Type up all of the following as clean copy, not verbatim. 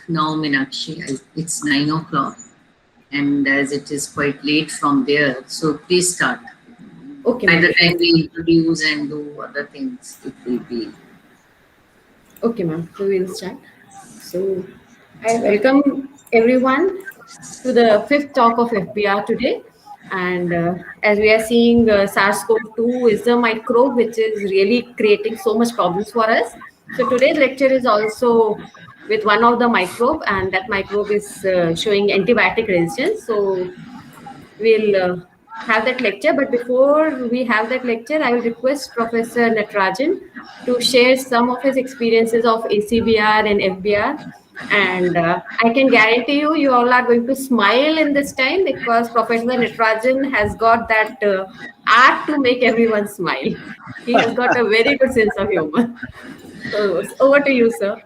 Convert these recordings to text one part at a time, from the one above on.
now, Meenakshi. It's 9 o'clock, and as it is quite late from there, so please start. Okay, By ma'am. the time we introduce and do other things, it will be. Okay, ma'am. So we'll start. So I welcome everyone to the fifth talk of FBR today. And as we are seeing, SARS-CoV-2 is a microbe which is really creating so much problems for us. So today's lecture is also with one of the microbe, and that microbe is showing antibiotic resistance. So we'll have that lecture. But before we have that lecture, I will request Professor Natarajan to share some of his experiences of ACBR and FBR. And I can guarantee you, you all are going to smile in this time because Professor Natarajan has got that art to make everyone smile. He has got a very good sense of humor. So over to you, sir.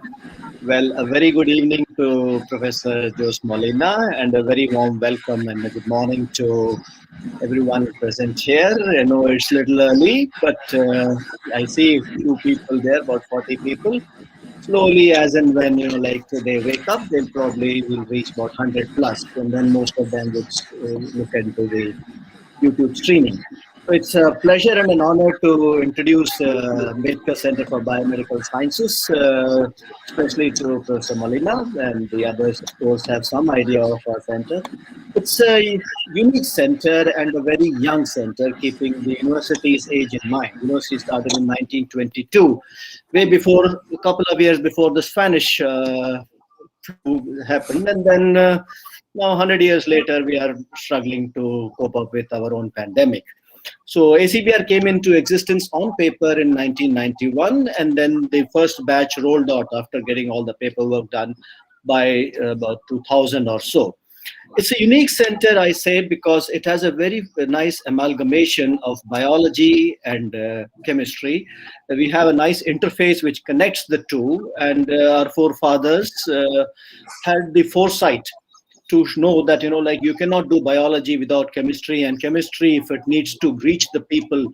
Well, a very good evening to Professor Jose Molina and a very warm welcome and a good morning to everyone present here. I know it's a little early, but I see a few people there, about 40 people. Slowly, as and when, like they wake up, they'll probably will reach about 100 plus, and then most of them would look into the YouTube streaming. So it's a pleasure and an honor to introduce Medical Center for Biomedical Sciences, especially to Professor Molina, and the others, of course, have some idea of our center. It's a unique center and a very young center, keeping the university's age in mind. University started in 1922, way before, a couple of years before the Spanish flu happened, and then now 100 years later, we are struggling to cope up with our own pandemic. So ACBR came into existence on paper in 1991, and then the first batch rolled out after getting all the paperwork done by about 2000 or so. It's a unique center, I say, because it has a very nice amalgamation of biology and chemistry. We have a nice interface which connects the two, and our forefathers had the foresight to know that, like you cannot do biology without chemistry, and chemistry, if it needs to reach the people,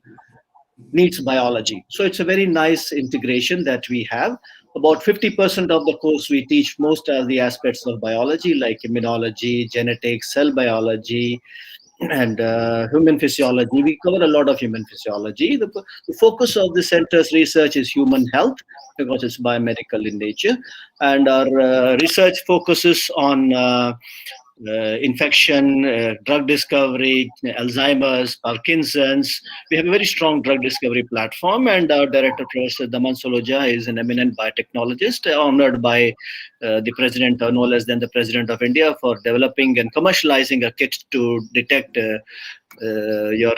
needs biology. So it's a very nice integration that we have. About 50% of the course we teach most of the aspects of biology, like immunology, genetics, cell biology, and human physiology. We cover a lot of human physiology. The focus of the center's research is human health because it's biomedical in nature, and our research focuses on infection, drug discovery, Alzheimer's, Parkinson's. We have a very strong drug discovery platform, and our director, Professor Daman Soloja, is an eminent biotechnologist, honored by the president, no less than the president of India, for developing and commercializing a kit to detect your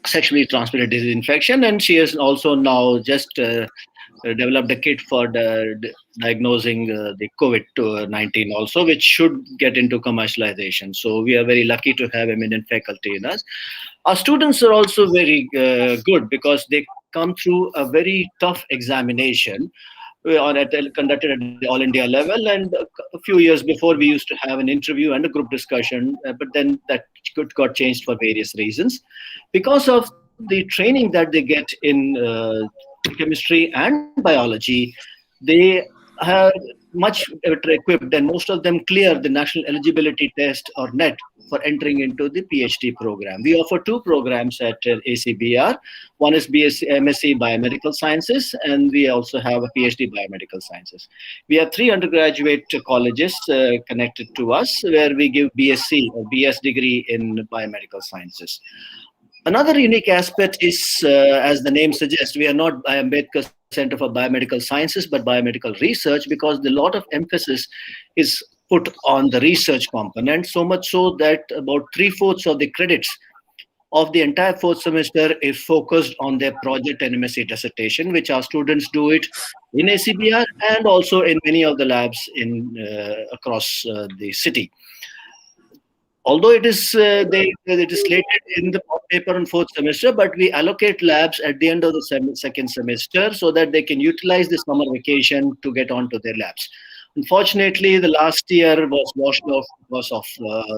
sexually transmitted disease infection. And she has also now just developed a kit for diagnosing the COVID-19 also, which should get into commercialization. So we are very lucky to have eminent faculty in us. Our students are also very good because they come through a very tough examination conducted at the All India level, and a few years before we used to have an interview and a group discussion, but then that got changed for various reasons. Because of the training that they get in chemistry and biology, they are much better equipped, and most of them clear the National Eligibility Test or NET for entering into the PhD program. We offer two programs at ACBR. One is MSc Biomedical Sciences, and we also have a PhD Biomedical Sciences. We have 3 undergraduate colleges connected to us where we give BSc or BS degree in Biomedical Sciences. Another unique aspect is, as the name suggests, we are not Ambedkar Center for Biomedical Sciences, but biomedical research, because a lot of emphasis is put on the research component, so much so that about 3/4 of the credits of the entire 4th semester is focused on their project and MSc dissertation, which our students do it in ACBR and also in many of the labs in across the city. Although it is slated in the paper on 4th semester, but we allocate labs at the end of the second semester so that they can utilize the summer vacation to get onto their labs. Unfortunately, the last year was washed off because of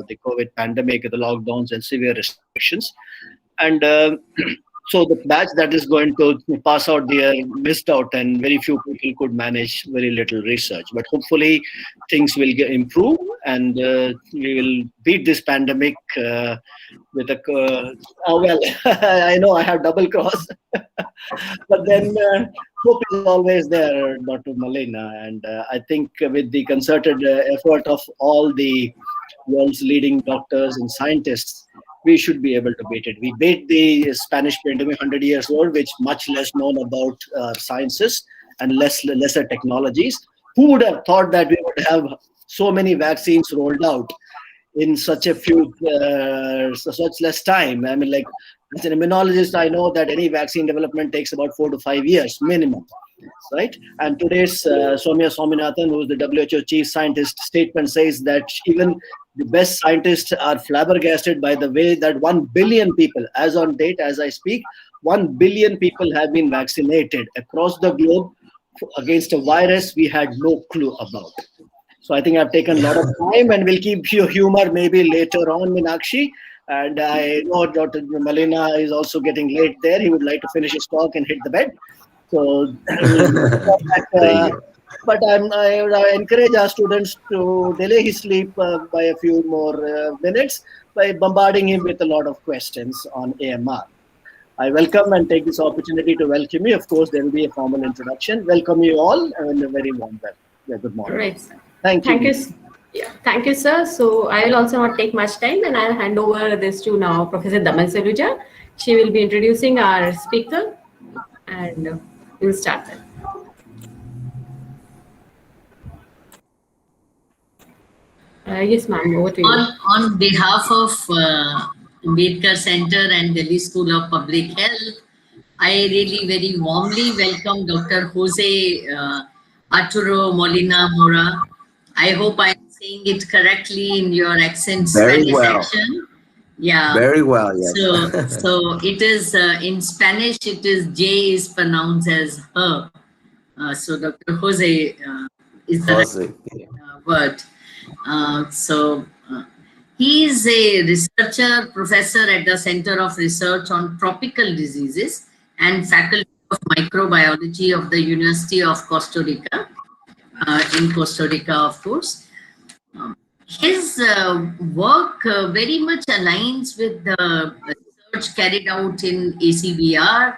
the COVID pandemic, the lockdowns and severe restrictions. And So the batch that is going to pass out there missed out, and very few people could manage very little research. But hopefully, things will improve, and we will beat this pandemic with a. Oh well, I know I have double cross, but then hope is always there, Dr. Malina, and I think with the concerted effort of all the world's leading doctors and scientists, we should be able to beat it. We beat the Spanish pandemic 100 years old, which much less known about sciences and lesser technologies. Who would have thought that we would have so many vaccines rolled out in such a few, such less time? I mean, like, as an immunologist, I know that any vaccine development takes about 4 to 5 years minimum, right? And today's Soumya Swaminathan, who is the WHO chief scientist, statement says that even the best scientists are flabbergasted by the way that 1 billion people, as on date, as I speak, 1 billion people have been vaccinated across the globe against a virus we had no clue about. So I think I've taken a lot of time, and we'll keep your humor maybe later on, Meenakshi. And I know Dr. Malina is also getting late there. He would like to finish his talk and hit the bed. So, but I encourage our students to delay his sleep by a few more minutes by bombarding him with a lot of questions on AMR. I welcome and take this opportunity to welcome you. Of course, there will be a formal introduction. Welcome you all, and a very warm welcome. Yeah, good morning. Right. Thank you. Thank you. Yeah, thank you, sir. So I will also not take much time, and I'll hand over this to now Professor Damal Saluja. She will be introducing our speaker, and we'll start then. Yes, ma'am, over to you. On behalf of Ambedkar Center and Delhi School of Public Health, I really very warmly welcome Dr. Jose Arturo Molina Mora. I hope I'm saying it correctly in your accent Spanish section. Yeah. Very well, yes. So it is in Spanish, it is J is pronounced as her. So Dr. Jose is the right word. He is a researcher, professor at the Center of Research on Tropical Diseases and faculty of microbiology of the University of Costa Rica, in Costa Rica, of course. His work very much aligns with the research carried out in ACBR.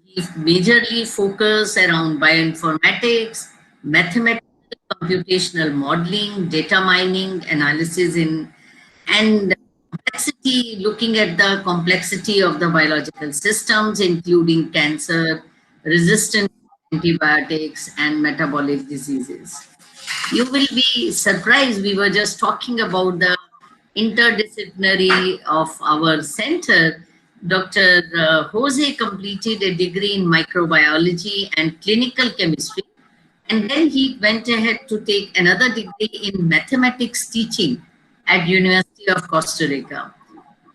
He majorly focused around bioinformatics, mathematical computational modeling, data mining, analysis and complexity, looking at the complexity of the biological systems, including cancer, resistant antibiotics, and metabolic diseases. You will be surprised. We were just talking about the interdisciplinary of our center. Dr. Jose completed a degree in microbiology and clinical chemistry, and then he went ahead to take another degree in mathematics teaching at University of Costa Rica.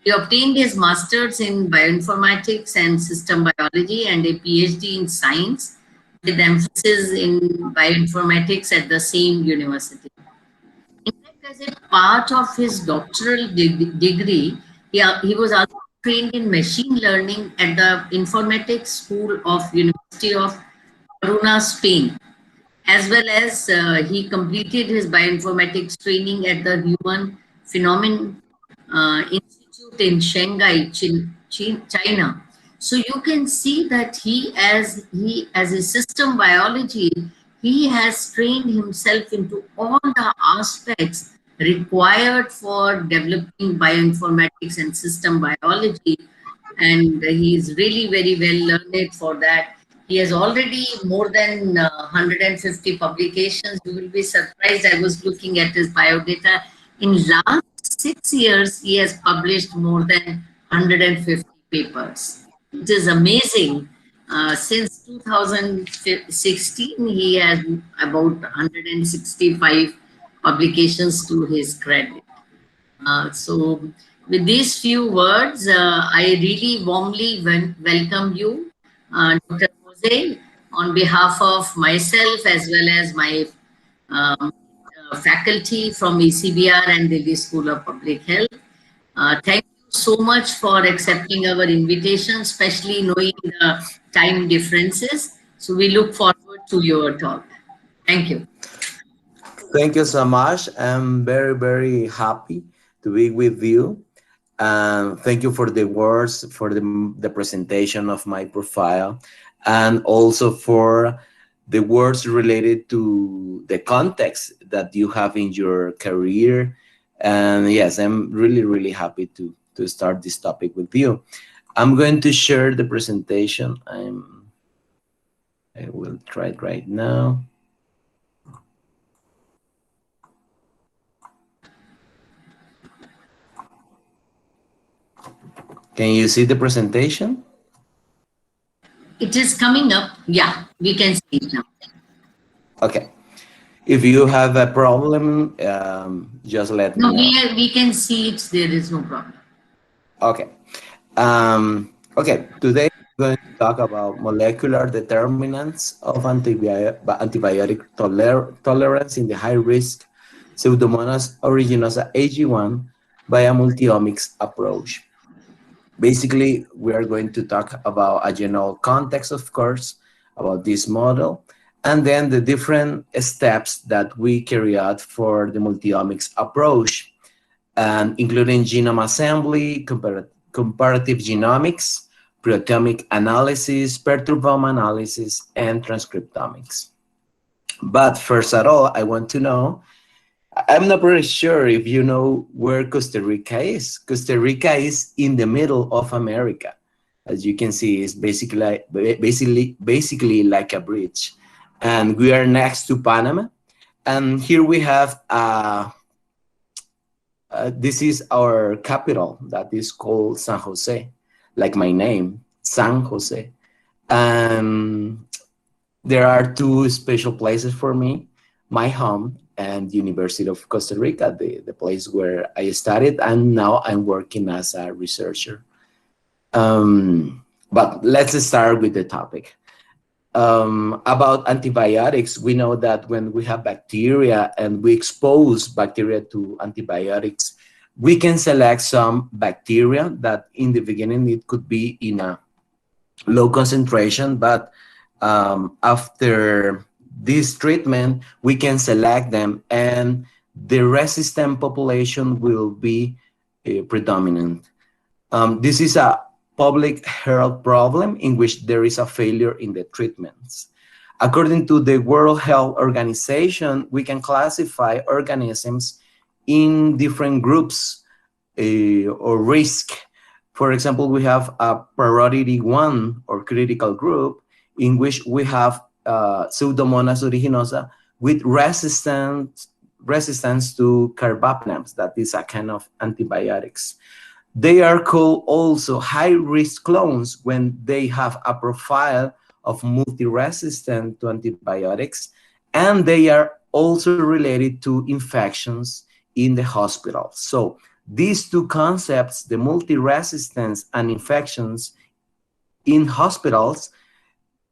He obtained his master's in bioinformatics and system biology and a PhD in science with emphasis in bioinformatics at the same university. In fact, as a part of his doctoral degree, he was also trained in machine learning at the Informatics School of University of Coruna, Spain, as well as he completed his bioinformatics training at the Human Phenomenon Institute in Shanghai, China. So you can see that he as a system biology, he has trained himself into all the aspects required for developing bioinformatics and system biology. And he is really very well learned for that. He has already more than 150 publications. You will be surprised. I was looking at his biodata. In last 6 years, he has published more than 150 papers. It is amazing. Since 2016, he has about 165 publications to his credit. So with these few words, I really warmly welcome you, Dr. Jose, on behalf of myself as well as my faculty from ACBR and Delhi School of Public Health. Thank you so much for accepting our invitation, especially knowing the time differences. So we look forward to your talk. Thank you. Thank you so much. I'm very, very happy to be with you. Thank you for the words, for the presentation of my profile, and also for the words related to the context that you have in your career. And yes, I'm really, really happy to start this topic with you. I'm going to share the presentation. I will try it right now. Can you see the presentation? It is coming up. Yeah, we can see it now. Okay. If you have a problem, just let me No, know. we can see it. There is no problem. Okay. Okay. Today we're going to talk about molecular determinants of antibiotic tolerance in the high-risk Pseudomonas aeruginosa AG1 by a multi-omics approach. Basically, we are going to talk about a general context, of course, about this model, and then the different steps that we carry out for the multi-omics approach, including genome assembly, comparative genomics, proteomic analysis, perturbome analysis, and transcriptomics. But first of all, I want to know, I'm not very sure if you know where Costa Rica is. Costa Rica is in the middle of America. As you can see, it's basically like a bridge. And we are next to Panama. And here we have, this is our capital that is called San Jose, like my name, San Jose. There are two special places for me, my home and University of Costa Rica, the place where I studied, and now I'm working as a researcher. But let's start with the topic. About antibiotics, we know that when we have bacteria and we expose bacteria to antibiotics, we can select some bacteria that in the beginning it could be in a low concentration, but after this treatment, we can select them and the resistant population will be predominant. This is a public health problem in which there is a failure in the treatments. According to the World Health Organization, we can classify organisms in different groups or risk. For example, we have a priority 1 or critical group in which we have Pseudomonas aeruginosa with resistance to carbapenems, that is a kind of antibiotics. They are called also high-risk clones when they have a profile of multi-resistant to antibiotics, and they are also related to infections in the hospital. So these two concepts, the multi-resistance and infections in hospitals,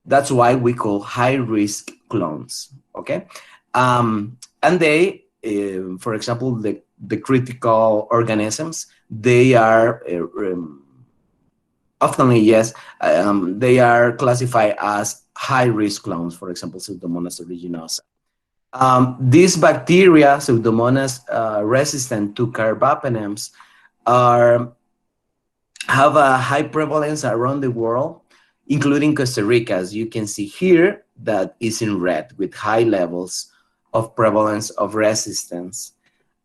that's why we call high-risk clones, okay? And they, for example, the critical organisms, they are often, yes, they are classified as high-risk clones, for example, Pseudomonas aeruginosa. These bacteria, Pseudomonas resistant to carbapenems, have a high prevalence around the world, including Costa Rica, as you can see here, that is in red with high levels of prevalence of resistance.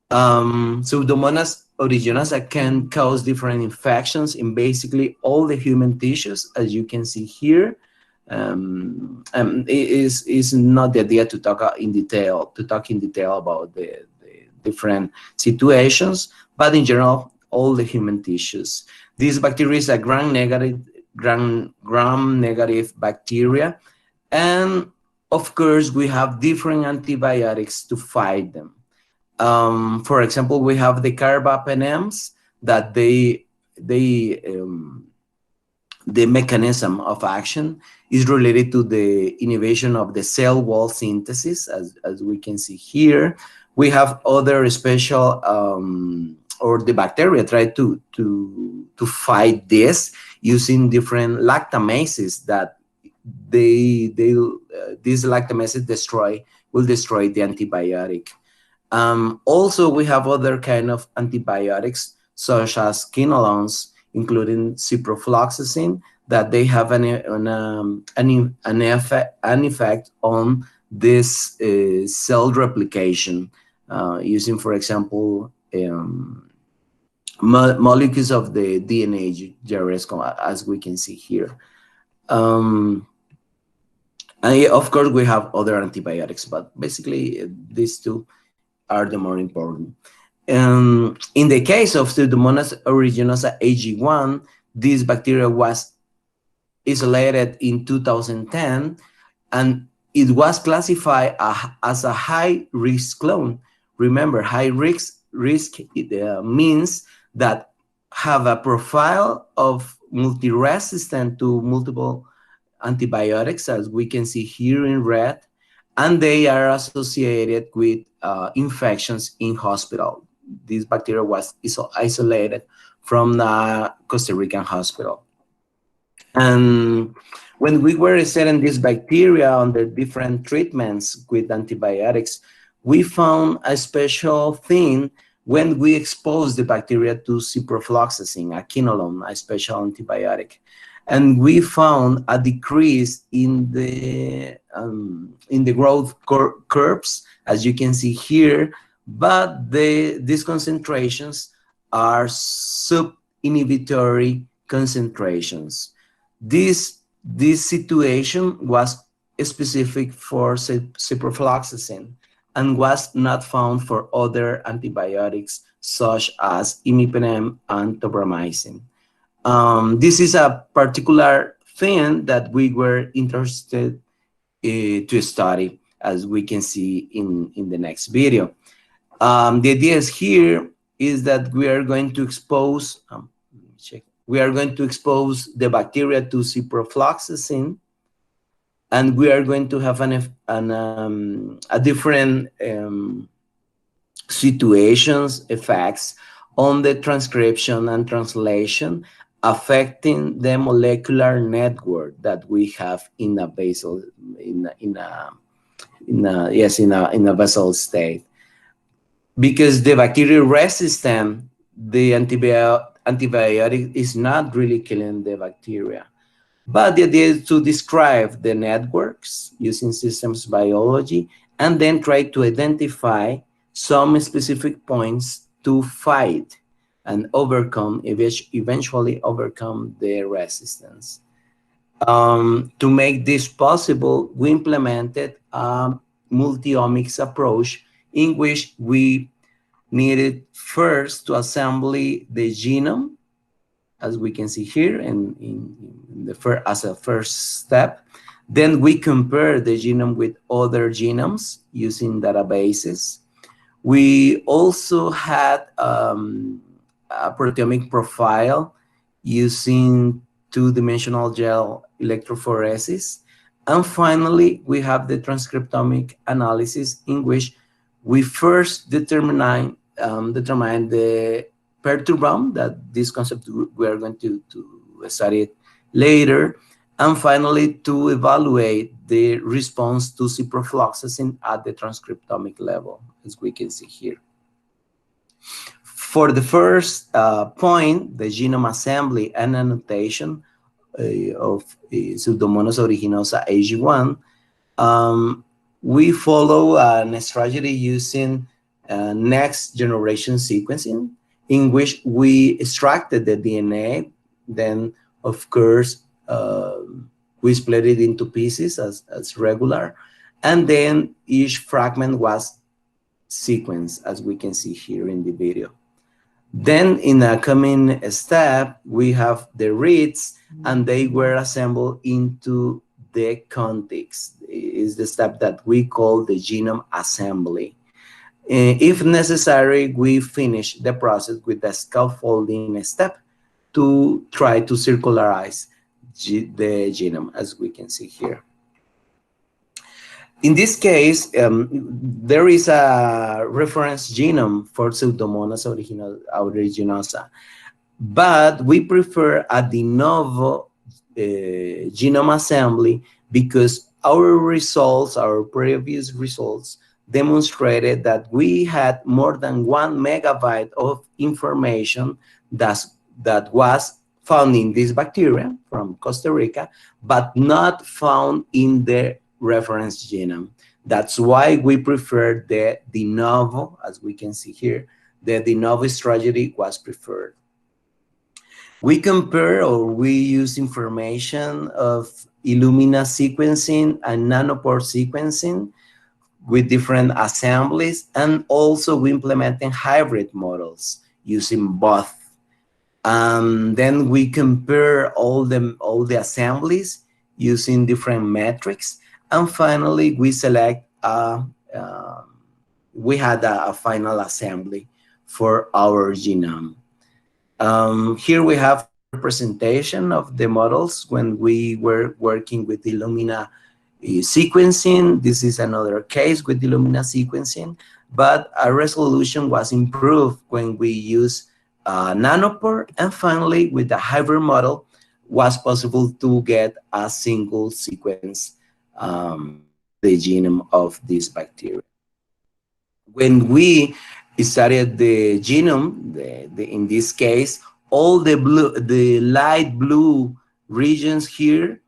Pseudomonas aeruginosa can cause different infections in basically all the human tissues, as you can see here. It is not the idea to talk in detail about the different situations, but in general, all the human tissues. This bacteria is a gram-negative bacteria, and of course, we have different antibiotics to fight them. For example, we have the carbapenems that the mechanism of action is related to the inhibition of the cell wall synthesis, as we can see here. We have other special or the bacteria try to fight this using different lactamases that these lactamases will destroy the antibiotic. Also, we have other kind of antibiotics such as quinolones, including ciprofloxacin, that they have an effect on this cell replication, using, for example, molecules of the DNA GRS, as we can see here. And of course, we have other antibiotics, but basically these two are the more important. In the case of Pseudomonas aeruginosa AG1, this bacteria was isolated in 2010, and it was classified as a high-risk clone. Remember, high-risk means that have a profile of multi-resistant to multiple antibiotics, as we can see here in red, and they are associated with infections in hospital. This bacteria was isolated from the Costa Rican hospital. And when we were studying this bacteria on the different treatments with antibiotics, we found a special thing when we exposed the bacteria to ciprofloxacin, a quinolone, a special antibiotic. And we found a decrease in the growth curves, as you can see here, but these concentrations are sub-inhibitory concentrations. This situation was specific for ciprofloxacin and was not found for other antibiotics such as imipenem and tobramycin. This is a particular thing that we were interested to study, as we can see in the next video. The idea here is that we are going to expose the bacteria to ciprofloxacin, and we are going to have a different situations, effects on the transcription and translation, affecting the molecular network that we have in a basal in a basal state. Because the bacterial resistant, the antibiotic is not really killing the bacteria. But the idea is to describe the networks using systems biology and then try to identify some specific points to fight and eventually overcome the resistance. To make this possible, we implemented a multi-omics approach in which we needed first to assemble the genome, as we can see here as a first step. Then we compare the genome with other genomes using databases. We also had a proteomic profile using two-dimensional gel electrophoresis. And finally, we have the transcriptomic analysis, in which we first determine the protobomb, that this concept we are going to study it later, and finally to evaluate the response to ciprofloxacin at the transcriptomic level, as we can see here. For the first point, the genome assembly and annotation of Pseudomonas aeruginosa AG1, we follow a strategy using next generation sequencing, in which we extracted the DNA. Then, of course, we split it into pieces as regular, and then each fragment was sequenced, as we can see here in the video. Then in a coming step, we have the reads, and they were assembled into the contigs. Is the step that we call the genome assembly. If necessary, we finish the process with the scaffolding step to try to circularize the genome, as we can see here. In this case, there is a reference genome for Pseudomonas aeruginosa, but we prefer a de novo genome assembly because our previous results demonstrated that we had more than 1 MB of information that was found in this bacteria from Costa Rica, but not found in the reference genome. That's why we prefer the de novo, as we can see here, the de novo strategy was preferred. We compare or we use information of Illumina sequencing and nanopore sequencing with different assemblies, and also we implementing hybrid models using both. Then we compare all the assemblies using different metrics, and finally we select we had a final assembly for our genome. Here we have a representation of the models when we were working with Illumina sequencing. This is another case with Illumina sequencing, but our resolution was improved when we use nanopore, and finally with the hybrid model was possible to get a single sequence of the genome of this bacteria. When we studied the genome, in this case, all the light blue regions here,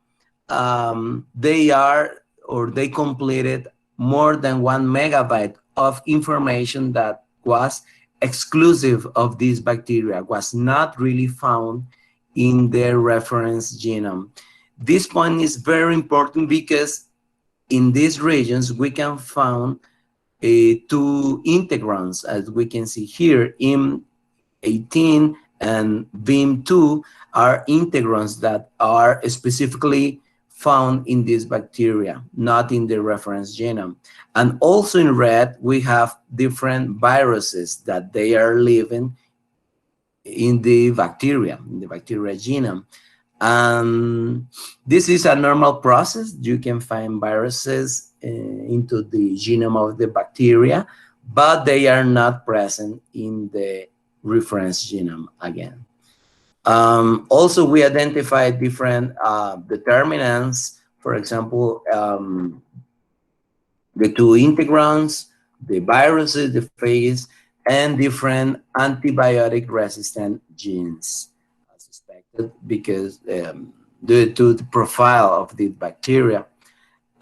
they completed more than 1 MB of information that was exclusive of this bacteria, was not really found in the reference genome. This point is very important because in these regions we can find two integrons, as we can see here. IM18 and BIM2 are integrons that are specifically found in this bacteria, not in the reference genome. And also in red, we have different viruses that they are living in the bacteria genome. This is a normal process. You can find viruses into the genome of the bacteria, but they are not present in the reference genome again. Also, we identified different determinants, for example, the two integrons, the viruses, the phage, and different antibiotic resistant genes, as suspected, because due to the profile of the bacteria.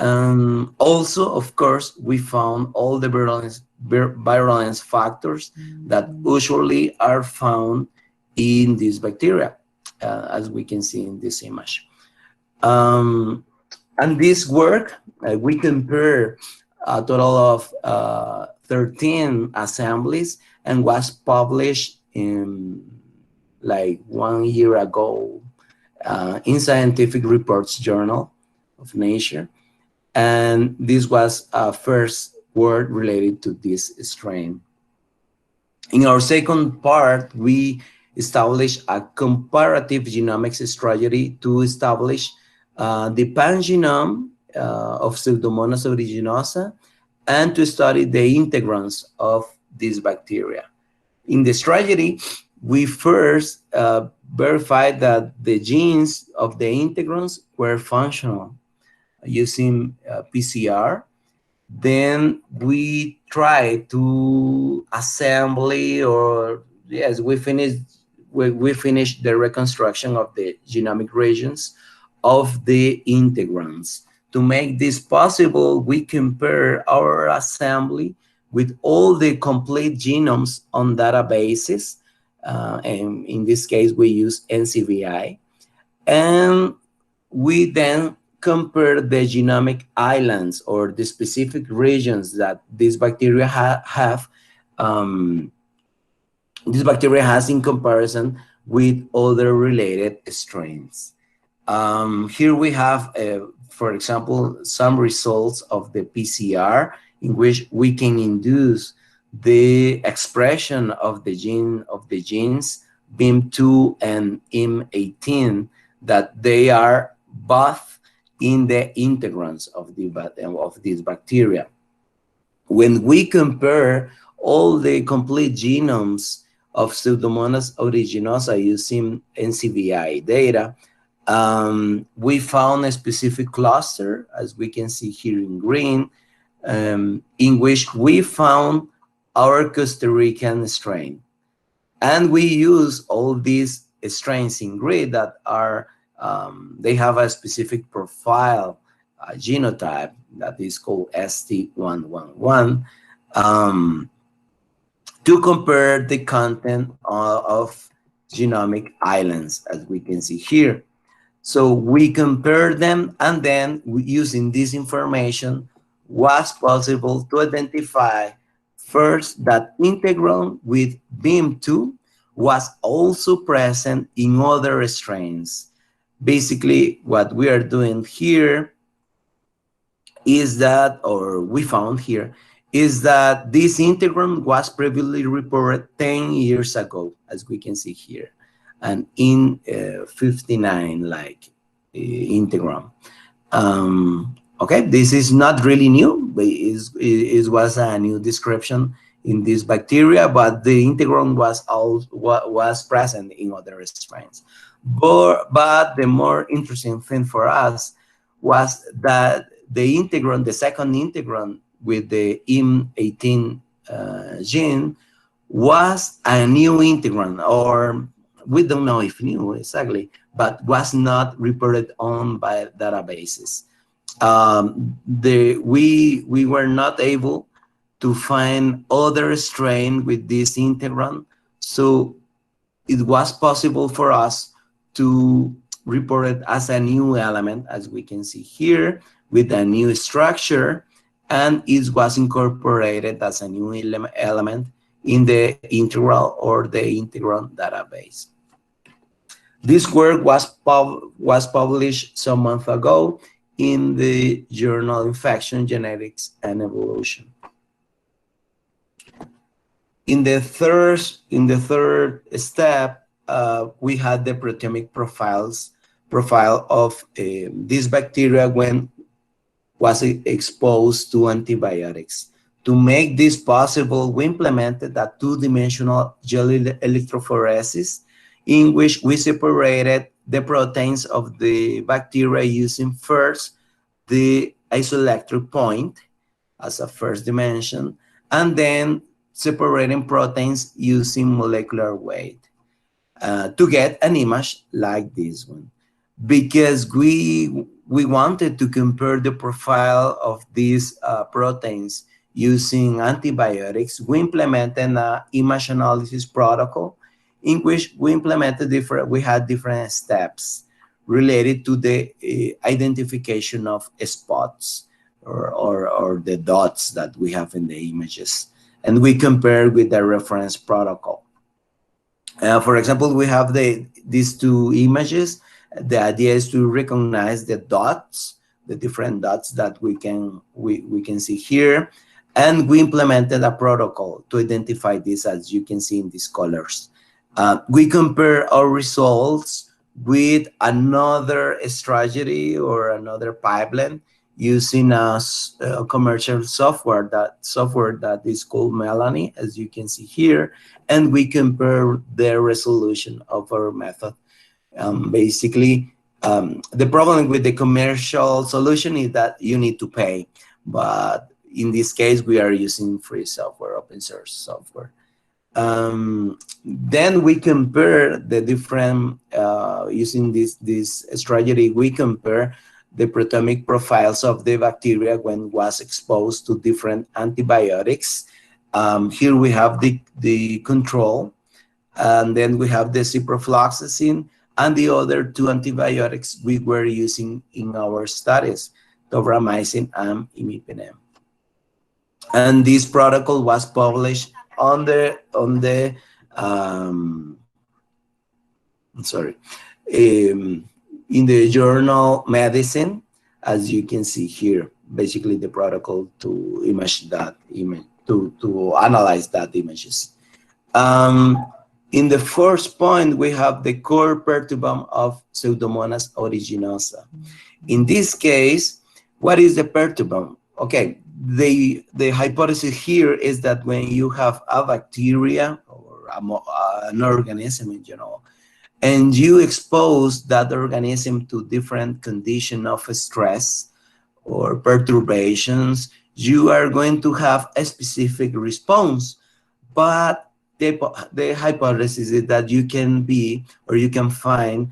Also, of course, we found all the virulence factors that usually are found in this bacteria, as we can see in this image. And this work, we compare a total of 13 assemblies and was published in like 1 year ago in Scientific Reports Journal of Nature. And this was a first work related to this strain. In our second part, we established a comparative genomics strategy to establish the pangenome of Pseudomonas aeruginosa and to study the integrons of this bacteria. In the strategy, we first verified that the genes of the integrons were functional using PCR. Then we tried to assembly, or yes, we finished the reconstruction of the genomic regions of the integrons. To make this possible, we compare our assembly with all the complete genomes on databases, and in this case we use NCBI, and we then compare the genomic islands or the specific regions that this bacteria have. This bacteria has in comparison with other related strains. Here we have, for example, some results of the PCR in which we can induce the expression of the genes BIM2 and IM18, that they are both in the integrons of these bacteria. When we compare all the complete genomes of Pseudomonas aeruginosa using NCBI data, we found a specific cluster, as we can see here in green, in which we found our Costa Rican strain. And we use all these strains in grid that are, they have a specific profile, genotype that is called ST111, to compare the content of genomic islands, as we can see here. So we compare them, and then using this information, was possible to identify first that integron with BIM2 was also present in other strains. Basically, what we are doing here is that, or we found here, is that this integron was previously reported 10 years ago, as we can see here, and in 59 like integron. Okay, this is not really new, but it was a new description in this bacteria, but the integron was present in other strains. But the more interesting thing for us was that the integron, the second integron with the IM18 gene, was a new integron, or we don't know if new exactly, but was not reported on by databases. We were not able to find other strain with this integron, so it was possible for us to report it as a new element, as we can see here, with a new structure, and it was incorporated as a new element in the integral or the integron database. This work was published some months ago in the journal Infection, Genetics, and Evolution. In the third step, we had the proteomic profile of this bacteria when was exposed to antibiotics. To make this possible, we implemented a two-dimensional jelly electrophoresis in which we separated the proteins of the bacteria using first the isoelectric point as a first dimension, and then separating proteins using molecular weight to get an image like this one. Because we wanted to compare the profile of these proteins using antibiotics, we implemented an image analysis protocol in which we had different steps related to the identification of spots or the dots that we have in the images. And we compare with the reference protocol. For example, we have these two images. The idea is to recognize the dots, the different dots that we can see here. And we implemented a protocol to identify this, as you can see in these colors. We compare our results with another strategy or another pipeline using a commercial software that is called Melanie, as you can see here, and we compare the resolution of our method. Basically, the problem with the commercial solution is that you need to pay, but in this case, we are using free software, open source software. Then we compare the different, using this strategy, we compare the proteomic profiles of the bacteria when was exposed to different antibiotics. Here we have the control, and then we have the ciprofloxacin and the other two antibiotics we were using in our studies, tobramycin and imipenem. And this protocol was published in the journal Medicine, as you can see here. Basically, the protocol to image that image, to analyze that images. In the first point, we have the core perturbome of Pseudomonas aeruginosa. In this case, what is the perturbome? Okay, the hypothesis here is that when you have a bacteria or an organism in general, and you expose that organism to different conditions of stress or perturbations, you are going to have a specific response. But the hypothesis is that you can be, or you can find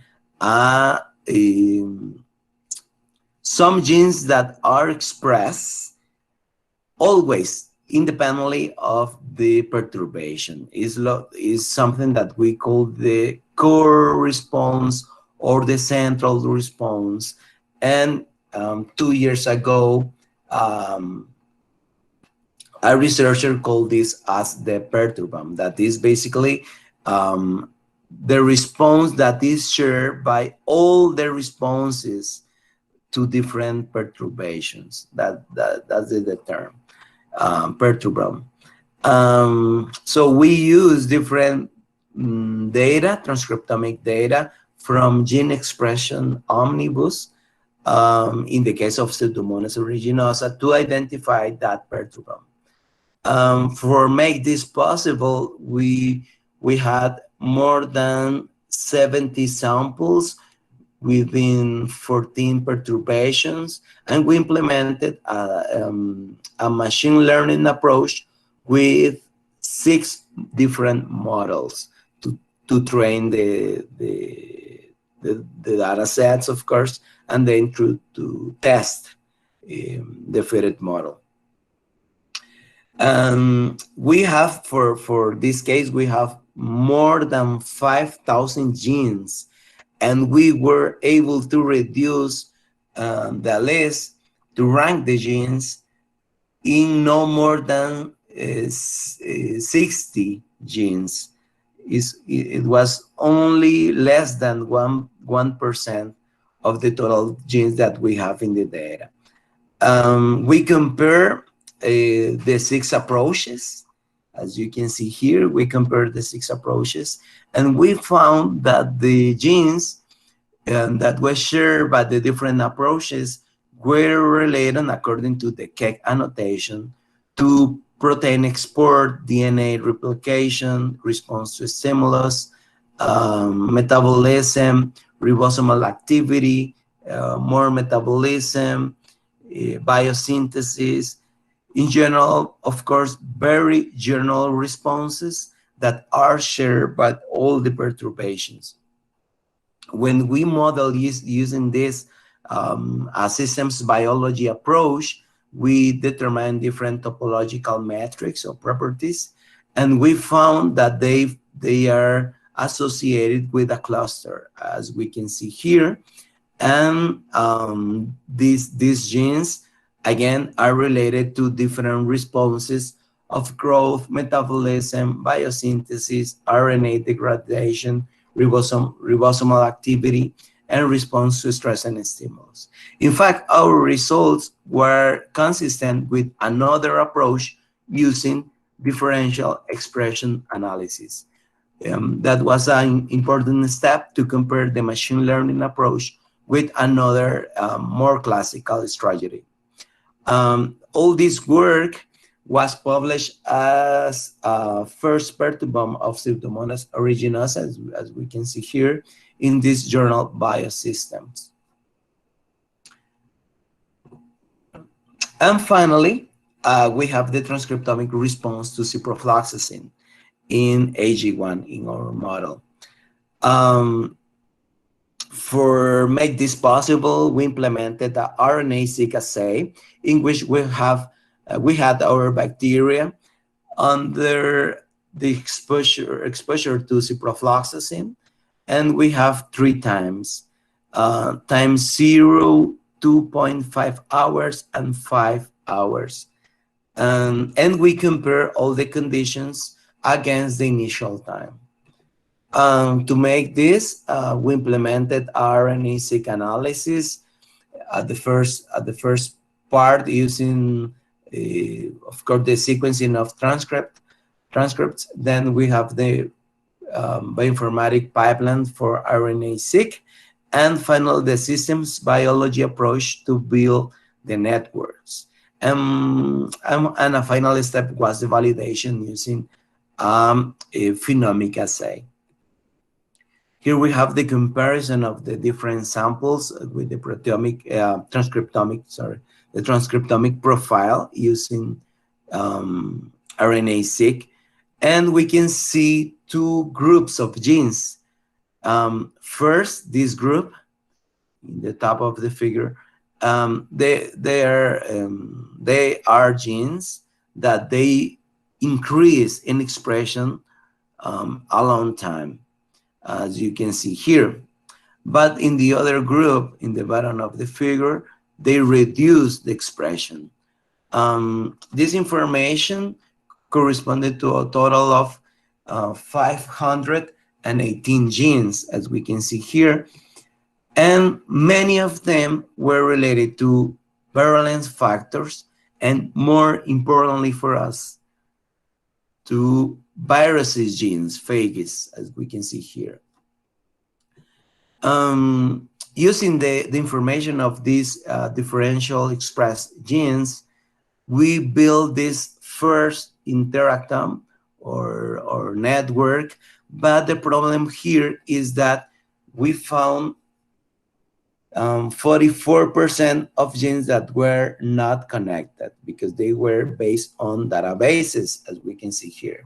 some genes that are expressed always independently of the perturbation. Is something that we call the core response or the central response. And 2 years ago, a researcher called this as the perturbome. That is basically the response that is shared by all the responses to different perturbations. That's the term, perturbome. So we use different data, transcriptomic data from gene expression omnibus, in the case of Pseudomonas aeruginosa, to identify that perturbome. For make this possible, we had more than 70 samples within 14 perturbations, and we implemented a machine learning approach with 6 different models to train the data sets, of course, and then to test the fitted model. We have, for this case, we have more than 5,000 genes, and we were able to reduce the list to rank the genes in no more than 60 genes. It was only less than 1% of the total genes that we have in the data. We compare the 6 approaches. As you can see here, we compared the 6 approaches, and we found that the genes that were shared by the different approaches were related, according to the KEGG annotation, to protein export, DNA replication, response to stimulus, metabolism, ribosomal activity, more metabolism, biosynthesis. In general, of course, very general responses that are shared by all the perturbations. When we model using this a systems biology approach, we determine different topological metrics or properties, and we found that they are associated with a cluster, as we can see here. And these genes, again, are related to different responses of growth, metabolism, biosynthesis, RNA degradation, ribosomal activity, and response to stress and stimulus. In fact, our results were consistent with another approach using differential expression analysis. That was an important step to compare the machine learning approach with another more classical strategy. All this work was published as first perturbome of Pseudomonas aeruginosa, as we can see here, in this journal Biosystems. And finally, we have the transcriptomic response to ciprofloxacin in AG1 in our model. For make this possible, we implemented the RNA-seq assay, in which we had our bacteria under the exposure to ciprofloxacin, and we have 3 times, times 0, 2.5 hours, and 5 hours. And we compare all the conditions against the initial time. To make this, we implemented RNA-seq analysis at the first part using, of course, the sequencing of transcripts. Then we have the bioinformatic pipeline for RNA-seq, and finally the systems biology approach to build the networks. And a final step was the validation using a phenomic assay. Here we have the comparison of the different samples with the proteomic, the transcriptomic profile using RNA-seq, and we can see two groups of genes. First, this group in the top of the figure, they are genes that they increase in expression a long time, as you can see here. But in the other group, in the bottom of the figure, they reduce the expression. This information corresponded to a total of 518 genes, as we can see here, and many of them were related to prevalence factors, and more importantly for us, to viruses genes, phages, as we can see here. Using the information of these differential expressed genes, we build this first interactome or network, but the problem here is that we found 44% of genes that were not connected because they were based on databases, as we can see here.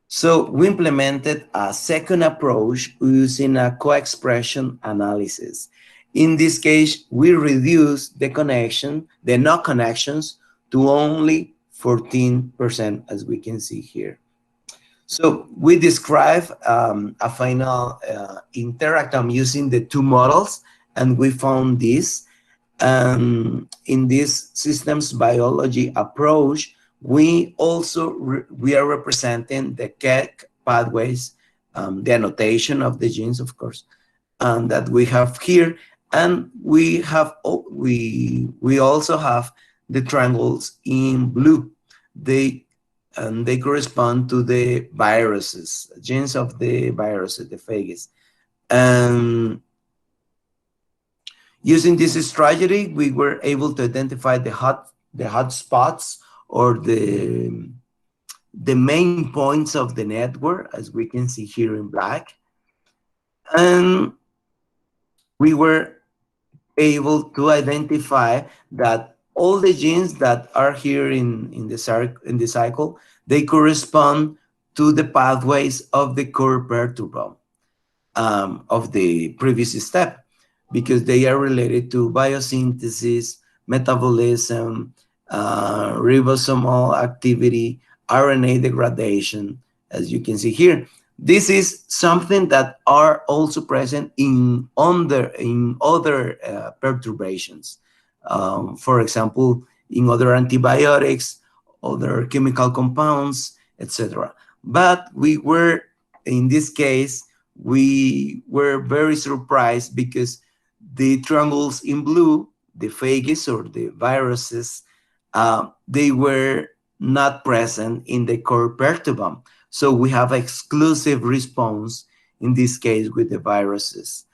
So we implemented a second approach using a co-expression analysis. In this case, we reduced the no connections to only 14%, as we can see here. So we describe a final interactome using the two models, and we found this. In this systems biology approach, we are representing the KEK pathways, the annotation of the genes, of course, that we have here, and we also have the triangles in blue. They correspond to the viruses, genes of the viruses, the phages. Using this strategy, we were able to identify the hot spots or the main points of the network, as we can see here in black. And we were able to identify that all the genes that are here in the cycle, they correspond to the pathways of the core perturbome of the previous step, because they are related to biosynthesis, metabolism, ribosomal activity, RNA degradation, as you can see here. This is something that are also present in other perturbations. For example, in other antibiotics, other chemical compounds, etc. But in this case, we were very surprised because the triangles in blue, the phages or the viruses, they were not present in the core perturbome. So we have exclusive response in this case with the viruses.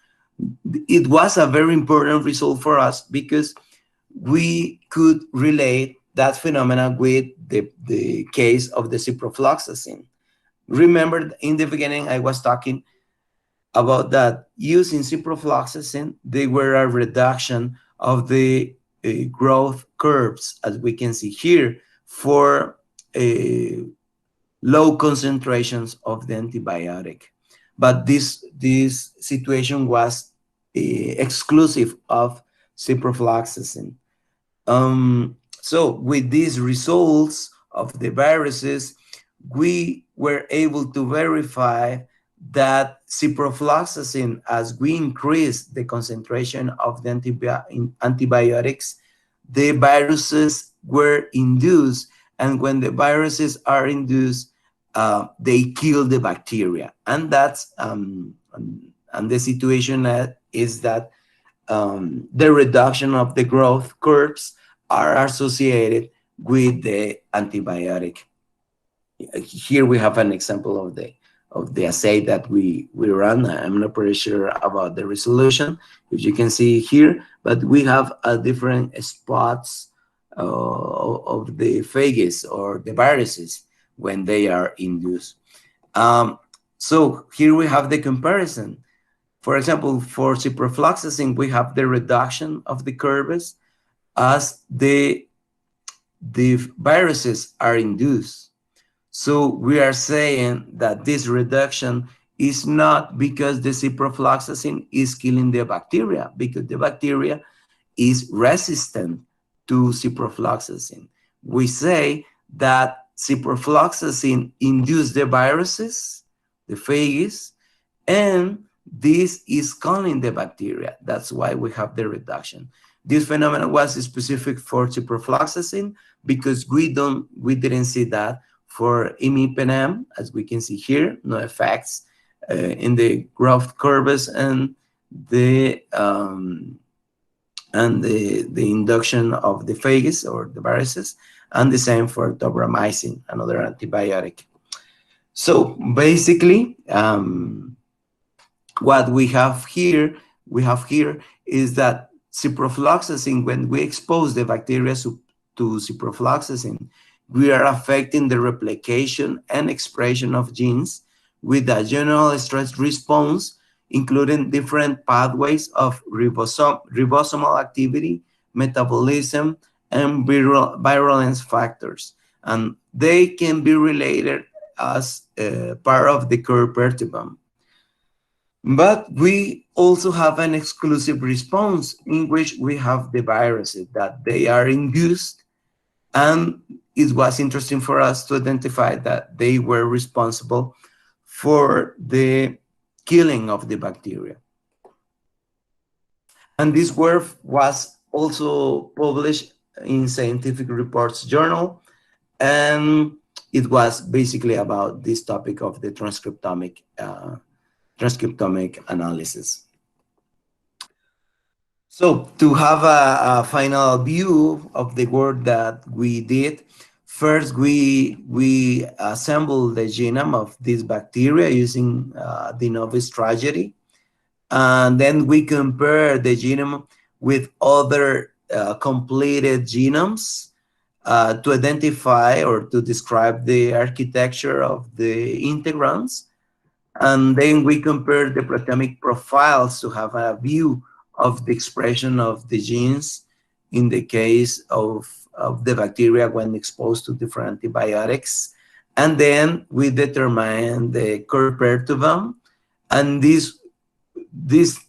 It was a very important result for us because we could relate that phenomena with the case of the ciprofloxacin. Remember, in the beginning, I was talking about that using ciprofloxacin, they were a reduction of the growth curves, as we can see here, for low concentrations of the antibiotic. But this situation was exclusive of ciprofloxacin. So with these results of the viruses, we were able to verify that ciprofloxacin, as we increase the concentration of the antibiotics, the viruses were induced, and when the viruses are induced, they kill the bacteria. And that's and the situation is that the reduction of the growth curves are associated with the antibiotic. Here we have an example the assay that we run. I'm not pretty sure about the resolution, if you can see here, but we have different spots of the phages or the viruses when they are induced. So here we have the comparison. For example, for ciprofloxacin, we have the reduction of the curves as the viruses are induced. So we are saying that this reduction is not because the ciprofloxacin is killing the bacteria, because the bacteria is resistant to ciprofloxacin. We say that ciprofloxacin induced the viruses, the phages, and this is calling the bacteria. That's why we have the reduction. This phenomenon was specific for ciprofloxacin because we didn't see that for imipenem, as we can see here, no effects in the growth curves and the induction of the phages or the viruses, and the same for tobramycin, another antibiotic. So basically, what we have here is that ciprofloxacin, when we expose the bacteria to ciprofloxacin, we are affecting the replication and expression of genes with a general stress response, including different pathways of ribosomal activity, metabolism, and virulence factors. And they can be related as part of the protobomb. But we also have an exclusive response in which we have the viruses that they are induced, and it was interesting for us to identify that they were responsible for the killing of the bacteria. And this work was also published in Scientific Reports Journal, and it was basically about this topic of the transcriptomic analysis. So to have a final view of the work that we did, first we assembled the genome of this bacteria using the novice tragedy, and then we compared the genome with other completed genomes to identify or to describe the architecture of the integrons. And then we compared the proteomic profiles to have a view of the expression of the genes in the case of the bacteria when exposed to different antibiotics. And then we determined the protobomb. And these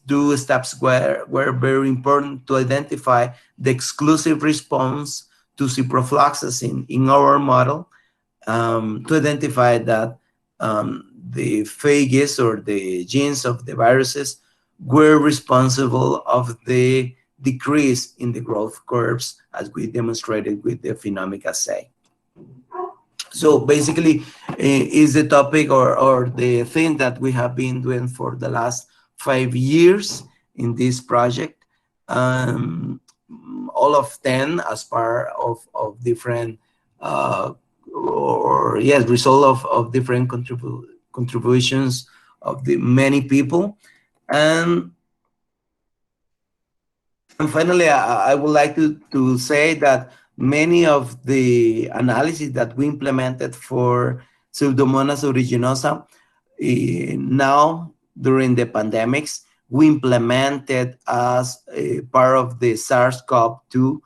two steps were very important to identify the exclusive response to ciprofloxacin in our model, to identify that the phages or the genes of the viruses were responsible of the decrease in the growth curves, as we demonstrated with the phenomic assay. So basically, is the topic or the thing that we have been doing for the last 5 years in this project. All of them as part of different result of different contributions of the many people. And finally, I would like to say that many of the analysis that we implemented for Pseudomonas aeruginosa, now during the pandemics, we implemented as a part of the SARS-CoV-2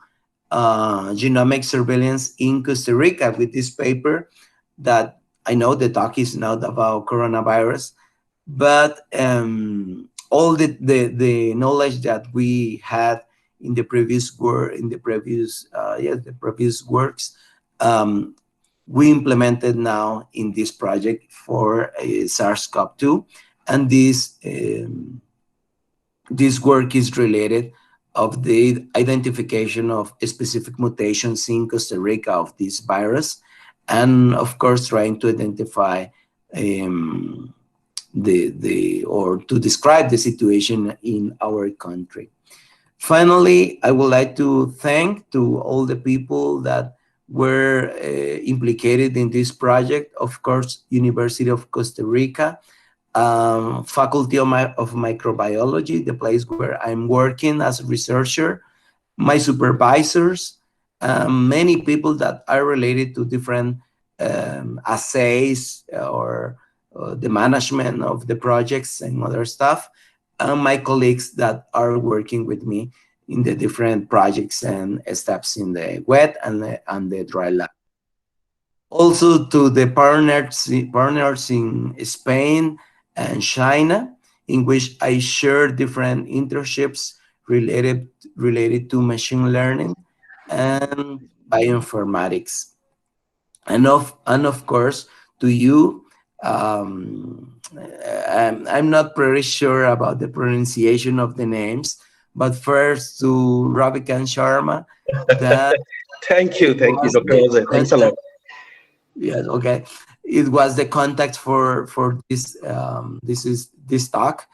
genomic surveillance in Costa Rica with this paper that I know the talk is not about coronavirus, but all the knowledge that we had in the previous work, the previous works, we implemented now in this project for SARS-CoV-2, and this work is related of the identification of specific mutations in Costa Rica of this virus, and of course trying to identify or to describe the situation in our country. Finally, I would like to thank to all the people that were implicated in this project. Of course, University of Costa Rica, Faculty of Microbiology, the place where I'm working as a researcher, my supervisors, many people that are related to different assays or the management of the projects and other stuff, and my colleagues that are working with me in the different projects and steps in the wet and the dry lab. Also to the partners in Spain and China, in which I share different internships related to machine learning and bioinformatics. And of course, to you, I'm not pretty sure about the pronunciation of the names, but first to Ravikant Sharma, that Thank you, was Dr. the Jose. Thanks a contact. lot. Yes, okay. It was the contact for this this talk,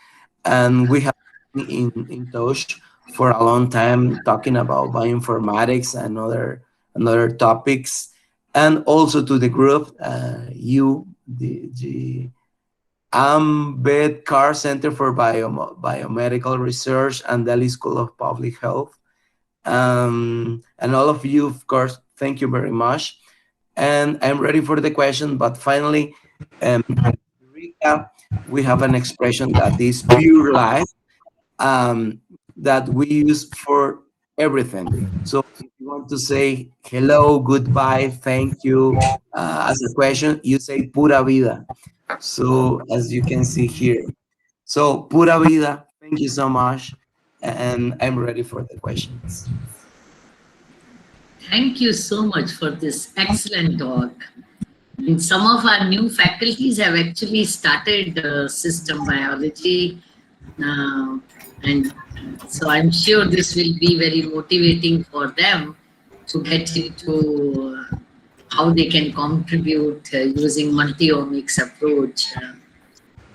and we have been in touch for a long time talking about bioinformatics and other topics, and also to the group, the Ambedkar Center for Biomedical Research and Delhi School of Public Health, and all of you, of course, thank you very much. And I'm ready for the question, but finally, to recap, we have an expression that is pure life, um, that we use for everything. So if you want to say hello, goodbye, thank you, as a question, you say pura vida. So as you can see here. So pura vida, thank you so much. And I'm ready for the questions. Thank you so much for this excellent talk. And some of our new faculties have actually started system biology, and so I'm sure this will be very motivating for them to get into how they can contribute using multi-omics approach.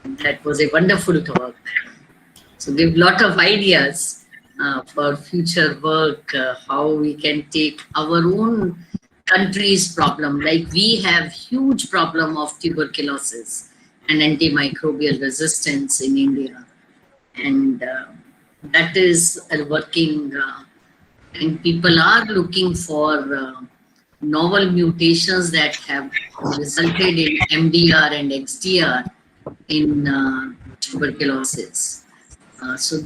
That was a wonderful talk. So give lot of ideas for future work, how we can take our own country's problem. Like we have huge problem of tuberculosis and antimicrobial resistance in India. And that is working, and people are looking for novel mutations that have resulted in MDR and XDR in tuberculosis. So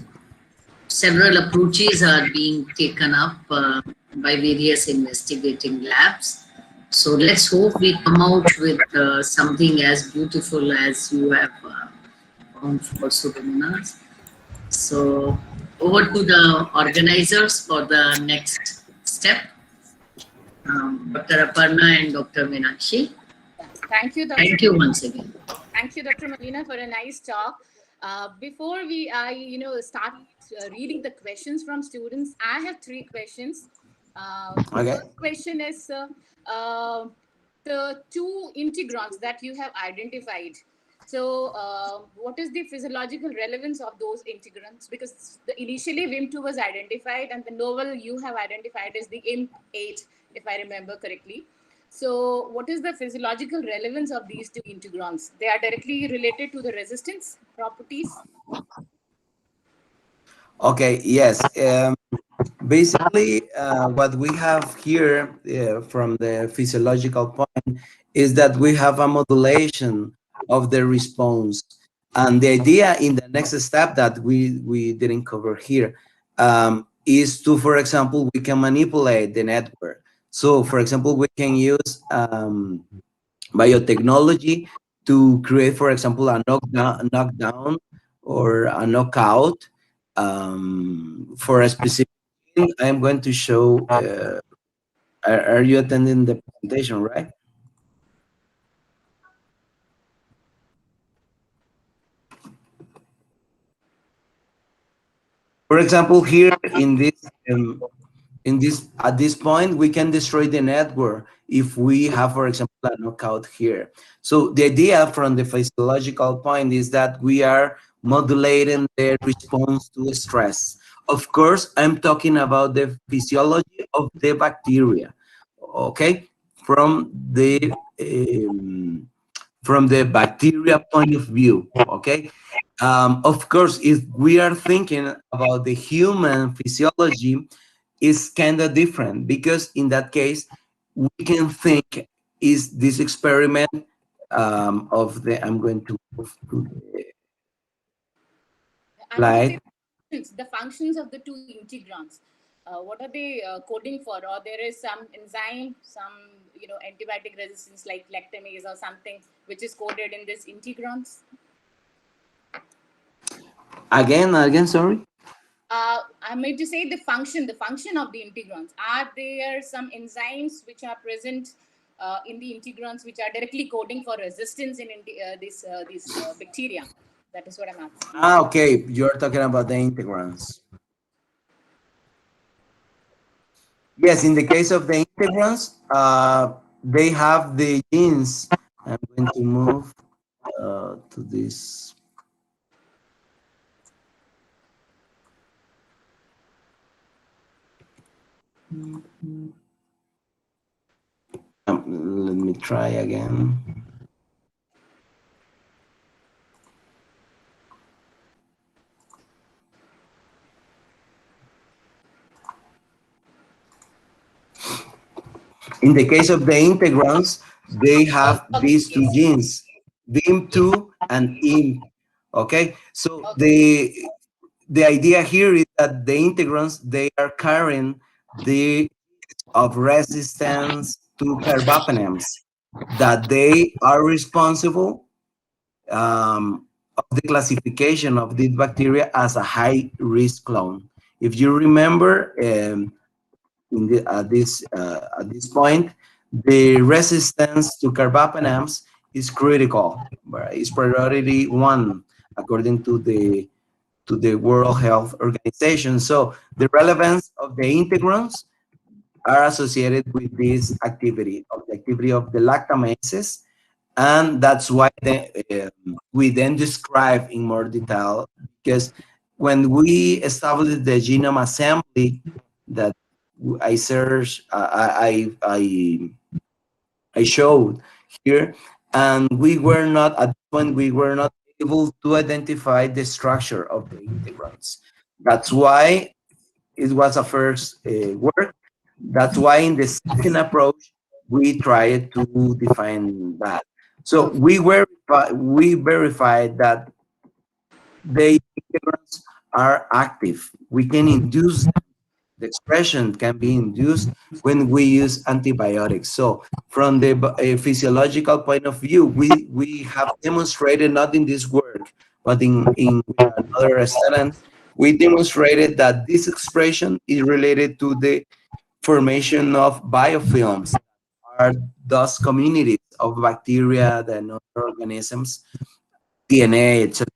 several approaches are being taken up by various investigating labs. So let's hope we come out with something as beautiful as you have found for Pseudomonas. So over to the organizers for the next step, Dr. Aparna and Dr. Meenakshi. Thank you, Dr. Thank you once again. Thank you, Dr. Molina, for a nice talk. Before I start reading the questions from students, I have 3 questions. Okay. First question is the 2 integrons that you have identified. So what is the physiological relevance of those integrons? Because initially WIM2 was identified and the novel you have identified is the IMP8, if I remember correctly. So what is the physiological relevance of these 2 integrons? They are directly related to the resistance properties? Okay, yes. Basically, what we have here from the physiological point is that we have a modulation of the response. And the idea in the next step that we didn't cover here is to, for example, we can manipulate the network. So, for example, we can use biotechnology to create, for example, a knockdown or a knockout for a specific thing. I'm going to show. Are you attending the presentation, right? For example, here in this at this point, we can destroy the network if we have, for example, a knockout here. So the idea from the physiological point is that we are modulating the response to stress. Of course, I'm talking about the physiology of the bacteria. okay, from the um, bacteria point of view, okay. Of course, if we are thinking about the human physiology, is kind of different, because in that case we can think, is this experiment of the, I'm going to move to the I want to say slide. the functions of the two integrons. What are they coding for? Or there is some enzyme, some antibiotic resistance like lactamase or something which is coded in this integrons. Again, sorry. I meant to say the function of the integrons. Are there some enzymes which are present in the integrons which are directly coding for resistance in these bacteria? That is what I'm asking. Okay, you're talking about the integrants. Yes, in the case of the integrants, they have the genes. I'm going to move to this. Let me try again. In the case of the integrants, they have these two genes, BIM2 and IMP. Okay, so the idea here is that the integrants, they are carrying the of resistance to carbapenems, that they are responsible of the classification of this bacteria as a high risk clone. If you remember, at this point, the resistance to carbapenems is critical. Right? It's priority 1 according to the World Health Organization. So the relevance of the integrants are associated with this activity, of the activity of the lactamases, and that's why we then describe in more detail, because when we established the genome assembly that I searched, I showed here, and we were not at this point, we were not able to identify the structure of the integrants. That's why it was a first work. That's why in the second approach, we tried to define that. So we verified that the integrants are active. We can induce, the expression can be induced when we use antibiotics. So from the physiological point of view, we have demonstrated, not in this work, but in another study, we demonstrated that this expression is related to the formation of biofilms, are those communities of bacteria and other organisms, DNA, etc.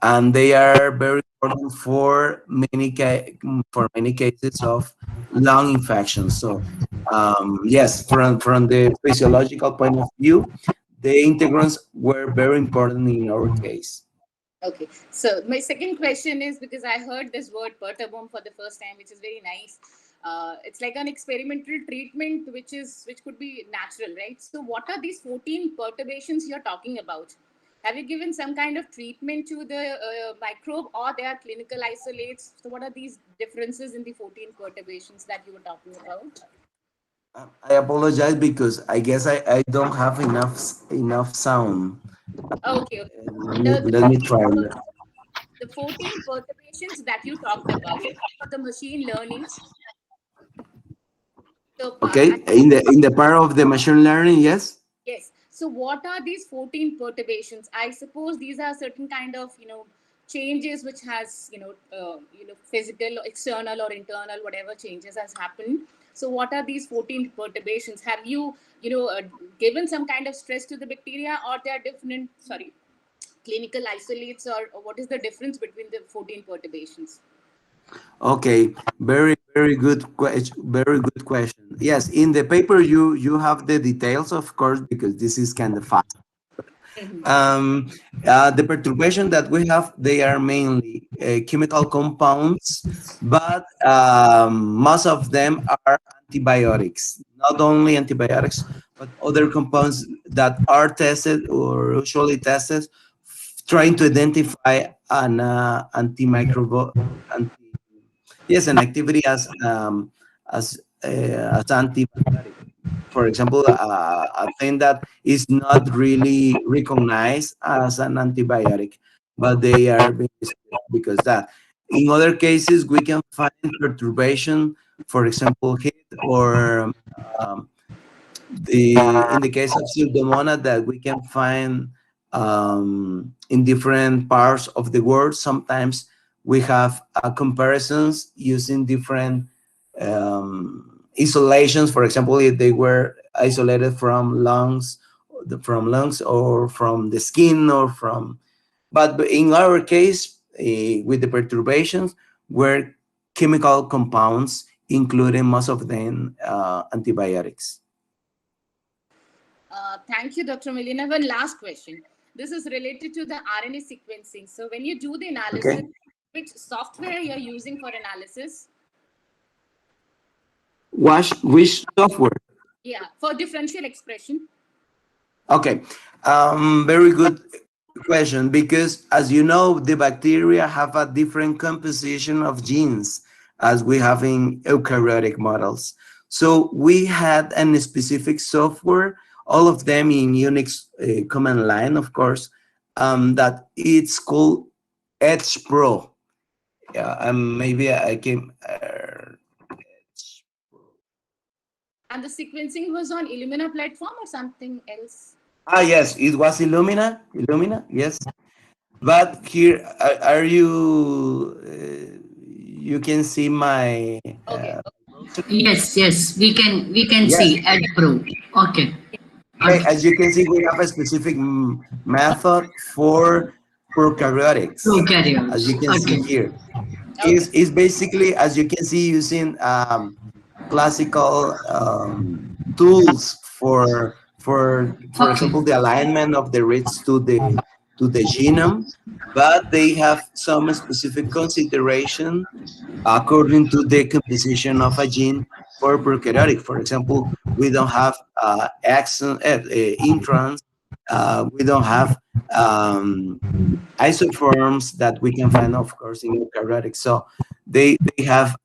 And they are very important for many cases of lung infections. So yes, from the physiological point of view, the integrants were very important in our case. Okay, so my second question is, because I heard this word protobomb for the first time, which is very nice. It's like an experimental treatment, which could be natural, right? So, what are these 14 perturbations you're talking about? Have you given some kind of treatment to the microbe, or they are clinical isolates? So, what are these differences in the 14 perturbations that you were talking about? I apologize because I guess I don't have enough sound. Okay, okay. Let me try. The 14 perturbations that you talked about for the machine learning. So, Okay, in the part of the machine learning, yes. yes. So, what are these 14 perturbations? I suppose these are certain kind of changes which has physical, external, or internal, whatever changes has happened. So, what are these 14 perturbations? Have you given some kind of stress to the bacteria, or they are different? Sorry, clinical isolates, or what is the difference between the 14 perturbations? Okay, very good question. Very good question. Yes, in the paper you have the details, of course, because this is kind of fast. Mhm. The perturbation that we have, they are mainly chemical compounds, but most of them are antibiotics, not only antibiotics, but other compounds that are tested or usually tested, trying to identify an antimicrobial, anti, yes, an activity as antibiotic. For example, a thing that is not really recognized as an antibiotic, but they are being used because that. In other cases, we can find perturbation, for example, heat or in the case of Pseudomonas that we can find in different parts of the world. Sometimes we have comparisons using different isolations. For example, if they were isolated from lungs or from the skin or from. But in our case, with the perturbations, were chemical compounds, including most of them antibiotics. Thank you, Dr. Molina. One last question. This is related to the RNA sequencing. So when you do the analysis, Okay. which software you're using for analysis? Which software? Yeah, for differential expression. Okay, very good question, because as you know, the bacteria have a different composition of genes as we have in eukaryotic models. So we had a specific software, all of them in Unix command line, of course, that it's called Edge Pro. Yeah, maybe I can. And the sequencing was on Illumina platform or something else? Yes, it was Illumina, yes. But here, are you? You can see my. Okay. Yes, yes, we can Yes. see at Pro. Okay. Okay. As you can see, we have a specific method for prokaryotics. As you Prokaryotes. can see Okay. here, Okay. is basically, as you can see, using classical tools for Okay. example, the alignment of the reads to the genome, but they have some specific consideration according to the composition of a gene for prokaryotic. For example, we don't have introns, we don't have isoforms that we can find, of course, in eukaryotic. So they have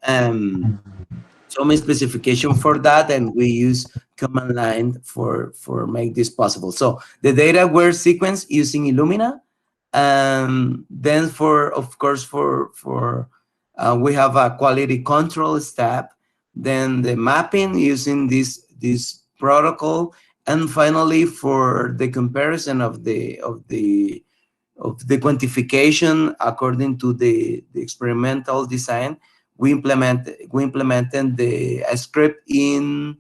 some specification for that, and we use command line for make this possible. So the data were sequenced using Illumina. Then for, of course, for we have a quality control step, then the mapping using this protocol, and finally for the comparison of the quantification according to the experimental design, we implemented the script in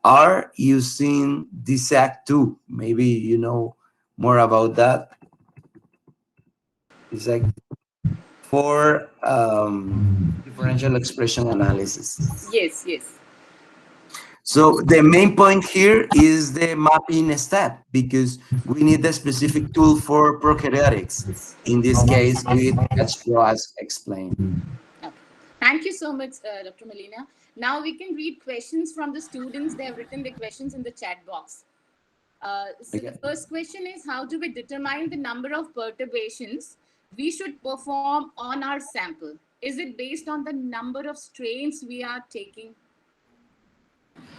R using DSAC2. Maybe you know more about that. It's like for differential expression analysis. Yes, yes. So the main point here is the mapping step, because we need a specific tool for prokaryotics. In this case, with HPO as explained. Okay. Thank you so much, Dr. Molina. Now we can read questions from the students. They have written the questions in the chat box. So Okay. the first question is, how do we determine the number of perturbations we should perform on our sample? Is it based on the number of strains we are taking?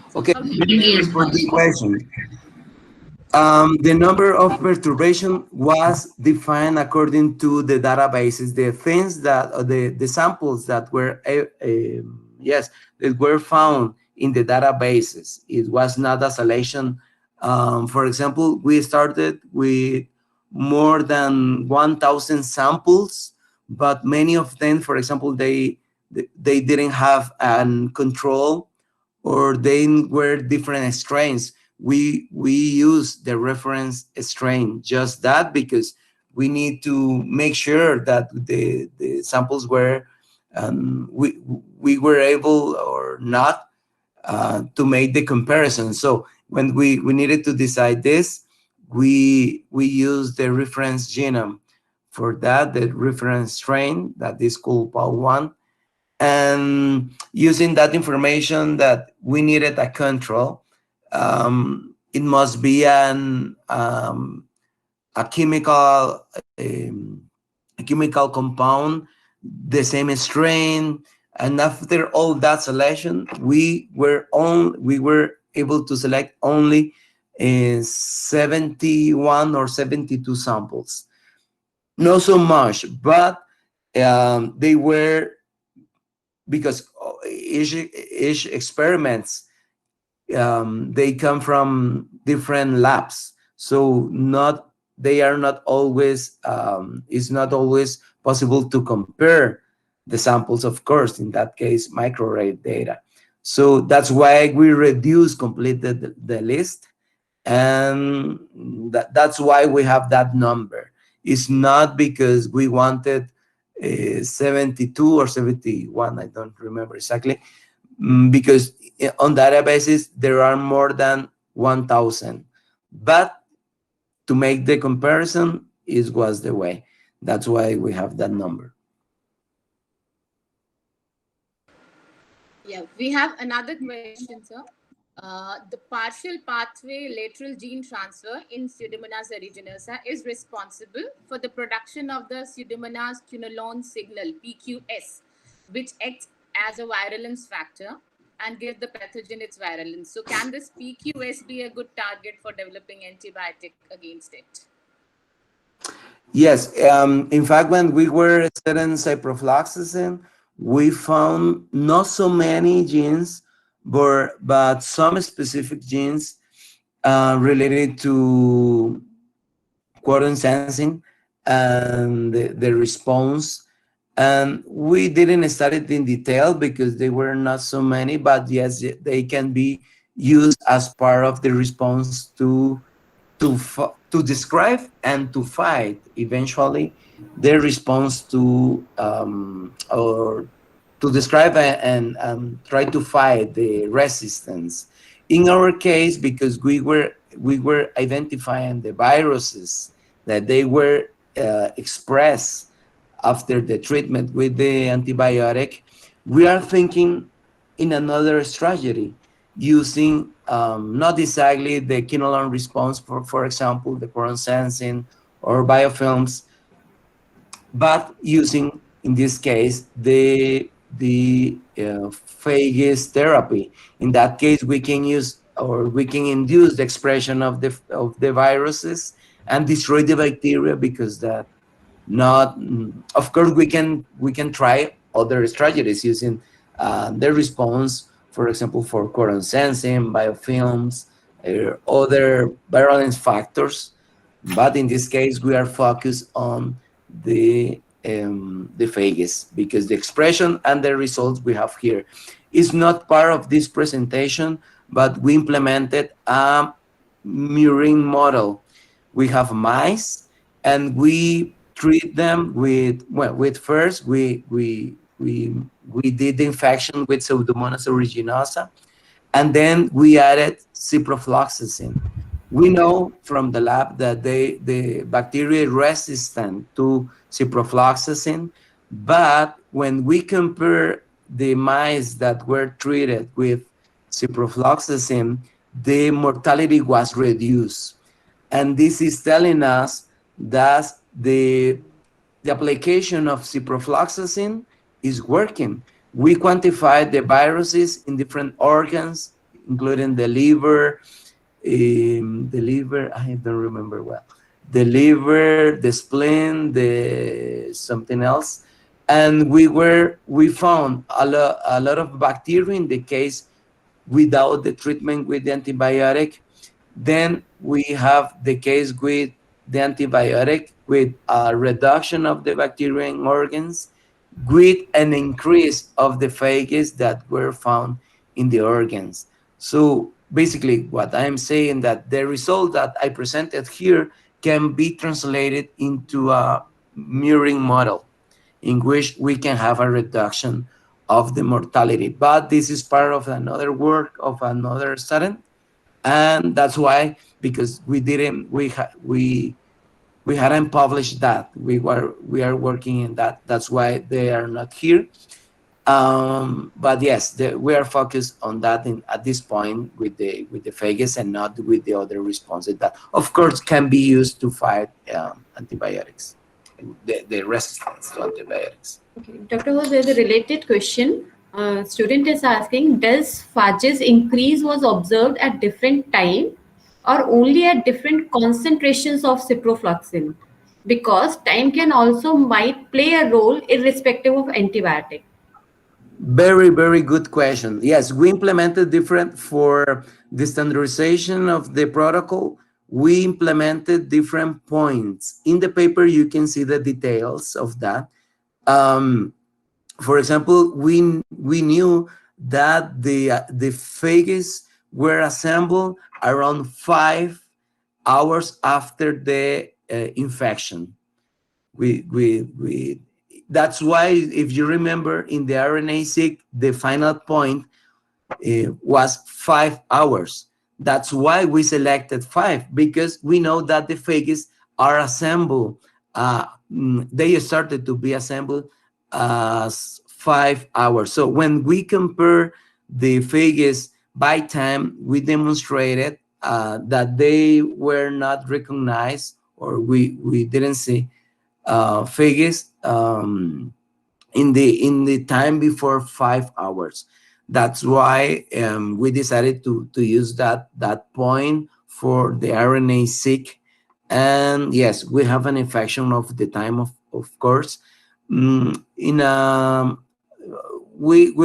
So Okay, how do let me Yes. respond to the question. The number of perturbation was defined according to the databases, the things that, the samples that were, yes, that were found in the databases. It was not a selection. For example, we started with more than 1,000 samples, but many of them, for example, they didn't have an control, or they were different strains. We use the reference strain, just that, because we need to make sure that the samples were we were able or not to make the comparison. So when we needed to decide this, we use the reference genome for that, the reference strain that is called PAL1, And using that information that we needed a control, it must be a chemical compound, the same strain. And after all that selection, we were able to select only 71 or 72 samples. Not so much, but they were, because each experiments, they come from different labs, so not they are not always, it's not always possible to compare the samples, of course, in that case microarray data. So that's why we reduce completely the list, and that's why we have that number. It's not because we wanted 72 or 71, I don't remember exactly, because on databases there are more than 1,000. But to make the comparison, it was the way. That's why we have that number. Yeah, we have another question, sir. The partial pathway lateral gene transfer in Pseudomonas aeruginosa is responsible for the production of the Pseudomonas quinolone signal, PQS, which acts as a virulence factor and gives the pathogen its virulence. So can this PQS be a good target for developing antibiotic against it? Yes, in fact, when we were studying ciprofloxacin, we found not so many genes, but some specific genes related to quantum sensing and the response. And we didn't study it in detail because they were not so many, but yes, they can be used as part of the response to describe and to fight eventually their response to or to describe and try to fight the resistance. In our case, because we were identifying the viruses that they were expressed after the treatment with the antibiotic, we are thinking in another strategy, using not exactly the quinolone response, for example, the quorum sensing or biofilms, but using, in this case, the phage therapy. In that case, we can use, or we can induce the expression of the viruses and destroy the bacteria, because that not, of course, we can try other strategies using the response, for example, for quorum sensing, biofilms, other virulence factors. But in this case, we are focused on the phages, because the expression and the results we have here is not part of this presentation, but we implemented a mirroring model. We have mice, and we treat them with, well, with first we did the infection with Pseudomonas aeruginosa, and then we added ciprofloxacin. We know from the lab that the bacteria resistant to ciprofloxacin, but when we compare the mice that were treated with ciprofloxacin, the mortality was reduced. And this is telling us that the application of ciprofloxacin is working. We quantified the viruses in different organs, including the liver, I don't remember well, the liver, the spleen, the something else. And we found a lot of bacteria in the case without the treatment with the antibiotic. Then we have the case with the antibiotic, with a reduction of the bacteria in organs, with an increase of the phages that were found in the organs. So basically, what I'm saying, that the result that I presented here can be translated into a mirroring model in which we can have a reduction of the mortality. But this is part of another work of another student, and that's why, because we hadn't published that. We are working in that. That's why they are not here. But yes, we are focused on that at this point with the phages and not with the other responses that, of course, can be used to fight antibiotics, the resistance to antibiotics. Okay, Dr. Ho, there's a related question. Student is asking, does phages increase was observed at different time or only at different concentrations of ciprofloxacin? Because time can also might play a role irrespective of antibiotic. Very, very good question. Yes, we implemented different for the standardization of the protocol. We implemented different points. In the paper, you can see the details of that. For example, we knew that the phages were assembled around 5 hours after the infection. We that's why, if you remember, in the RNA-seq, the final point was 5 hours. That's why we selected 5, because we know that the phages are assembled. They started to be assembled as 5 hours. So when we compare the phages by time, we demonstrated that they were not recognized, or we didn't see phages in the time before 5 hours. That's why we decided to use that point for the RNA-seq. And yes, we have an infection of the time, of course. We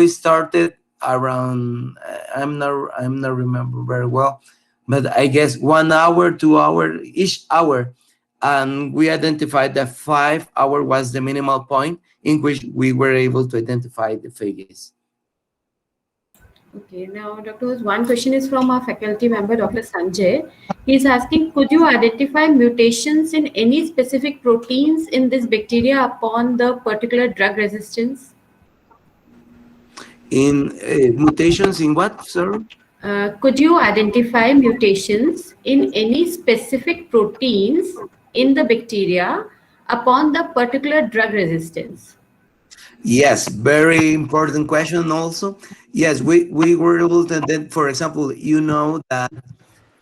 started around, I'm not remember very well, but I guess 1 hour, 2 hour, each hour, and we identified that 5 hour was the minimal point in which we were able to identify the phages. Okay, now Dr. Ho's one question is from our faculty member, Dr. Sanjay. He's asking, could you identify mutations in any specific proteins in this bacteria upon the particular drug resistance? In mutations in what, sir? Could you identify mutations in any specific proteins in the bacteria upon the particular drug resistance? Yes, very important question also. Yes, we were able to then, for example, you know that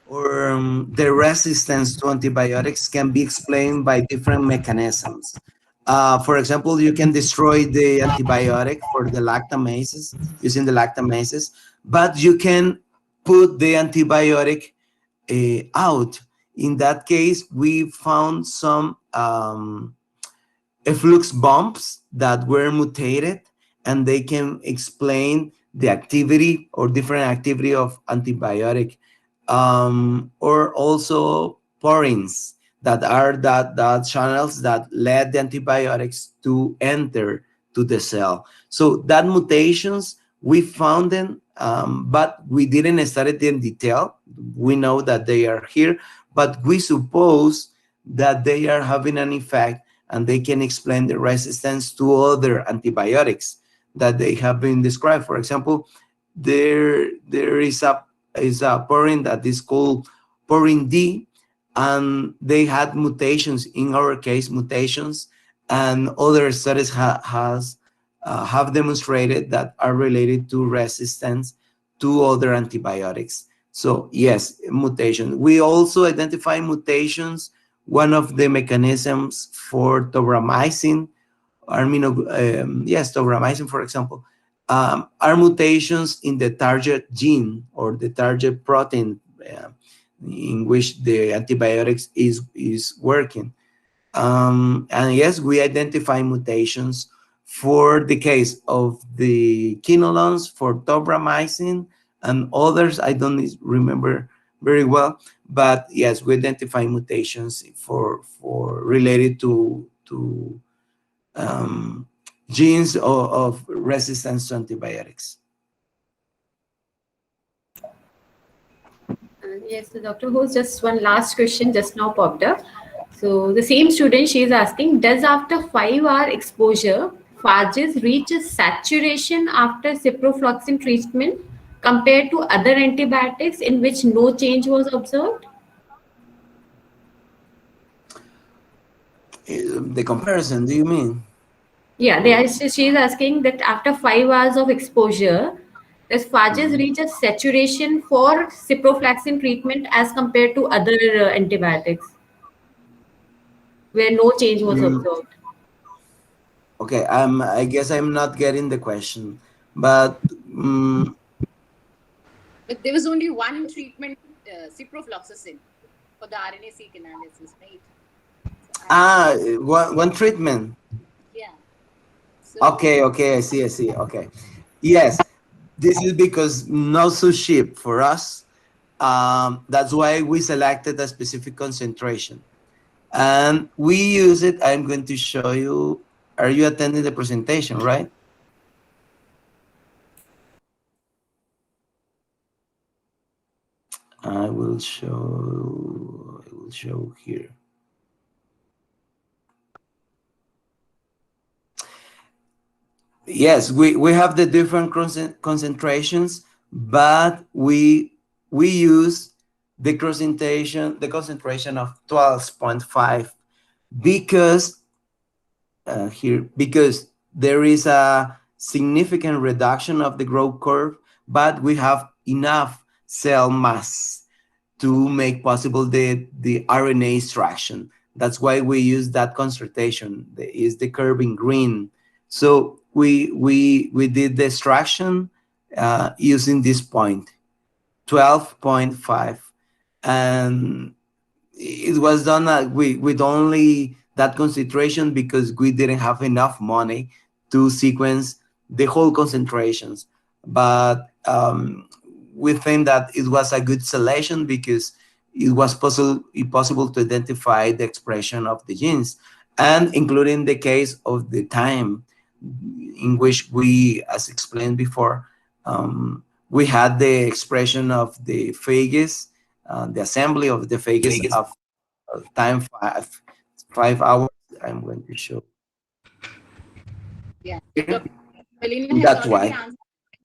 the resistance to antibiotics can be explained by different mechanisms. For example, you can destroy the antibiotic for the lactamases, using the lactamases, but you can put the antibiotic out. In that case, we found some efflux bumps that were mutated, and they can explain the activity or different activity of antibiotic, or also porins that are that channels that let the antibiotics to enter to the cell. So that mutations, we found them, but we didn't study them in detail. We know that they are here, but we suppose that they are having an effect, and they can explain the resistance to other antibiotics that they have been described. For example, there is a porin that is called porin D, and they had mutations, in our case mutations, and other studies have demonstrated that are related to resistance to other antibiotics. So yes, mutation. We also identify mutations. One of the mechanisms for tobramycin, tobramycin, for example, are mutations in the target gene or the target protein in which the antibiotics is working. And yes, we identify mutations for the case of the quinolones, for tobramycin, and others I don't remember very well, but yes, we identify mutations for related to genes of resistance to antibiotics. Yes, so Dr. Ho's just one last question just now popped up. So the same student, she is asking, does after 5-hour exposure, phages reach a saturation after ciprofloxacin treatment compared to other antibiotics in which no change was observed? The comparison, do you mean? Yeah, she is asking that after 5 hours of exposure, does phages Mhm. reach a saturation for ciprofloxacin treatment as compared to other antibiotics where no change was Mm, observed? okay, I guess I'm not getting the question, but But there was only one treatment, ciprofloxacin, for the RNA-seq analysis, right? So one treatment. yeah. So Okay, okay, I see. Okay, yes, this is because no sushi for us. That's why we selected a specific concentration, and we use it. I'm going to show you. Are you attending the presentation, right? I will show. I will show here. Yes, we have the different concentrations, but we use the concentration of 12.5 because because there is a significant reduction of the growth curve, but we have enough cell mass to make possible the RNA extraction. That's why we use that concentration. Is the curve in green. So we did the extraction using this point, 12.5, and it was done with only that concentration because we didn't have enough money to sequence the whole concentrations. But we think that it was a good selection because it was possible to identify the expression of the genes, and including the case of the time in which we, as explained before, we had the expression of the phages, the assembly of the phages of time 5 hours. I'm going to show yeah, here. Dr. Melina has That's already why. answered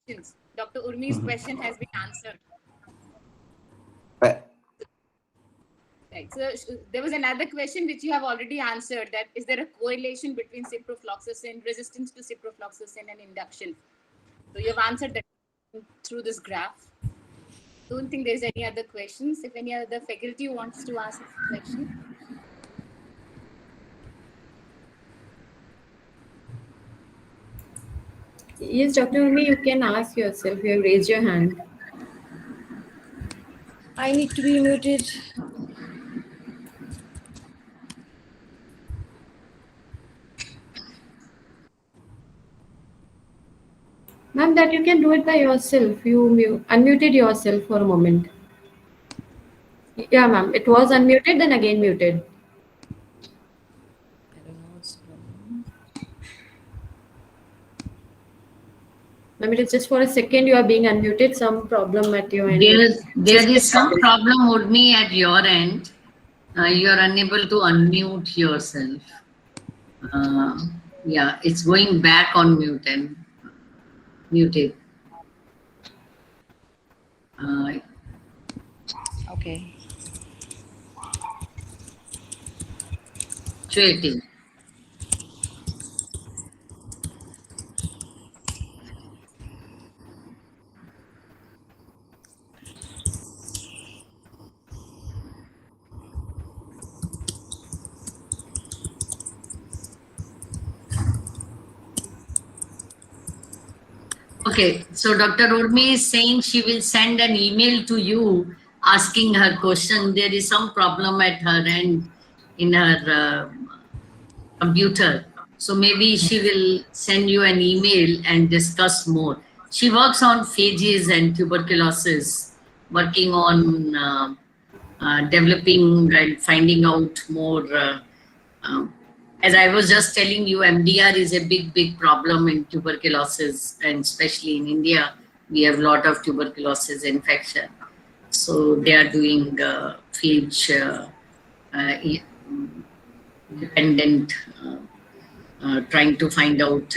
questions. Dr. Urmi's question has been answered. But Right. So there was another question which you have already answered. That is there a correlation between ciprofloxacin, resistance to ciprofloxacin, and induction? So you have answered that through this graph. Don't think there's any other questions. If any other faculty wants to ask a question. Yes, Dr. Urmi, you can ask yourself. You have raised your hand. I need to be muted. Ma'am, that you can do it by yourself. You unmuted yourself for a moment. Yeah, ma'am. It was unmuted, then again muted. I don't know what's the problem. Ma'am, it is just for a second you are being unmuted. Some problem at your end. There is some problem, Udmi, at your end. You are unable to unmute yourself. Yeah, it's going back on mute and muted. Okay. Waiting. Okay, so Dr. Urmi is saying she will send an email to you asking her question. There is some problem at her end in her computer. So maybe she will send you an email and discuss more. She works on phages and tuberculosis, working on developing and finding out more. Um, as I was just telling you, MDR is a big problem in tuberculosis, and especially in India, we have a lot of tuberculosis infection. So they are doing phage dependent, trying to find out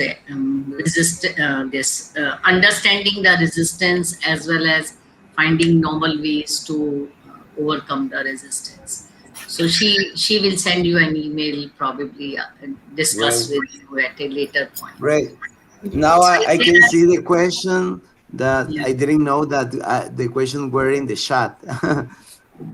understanding the resistance as well as finding novel ways to overcome the resistance. So she will send you an email, probably discuss Right. with you at a later point. Right. Now So I if can there see the question that are, I didn't know that the question were in the chat.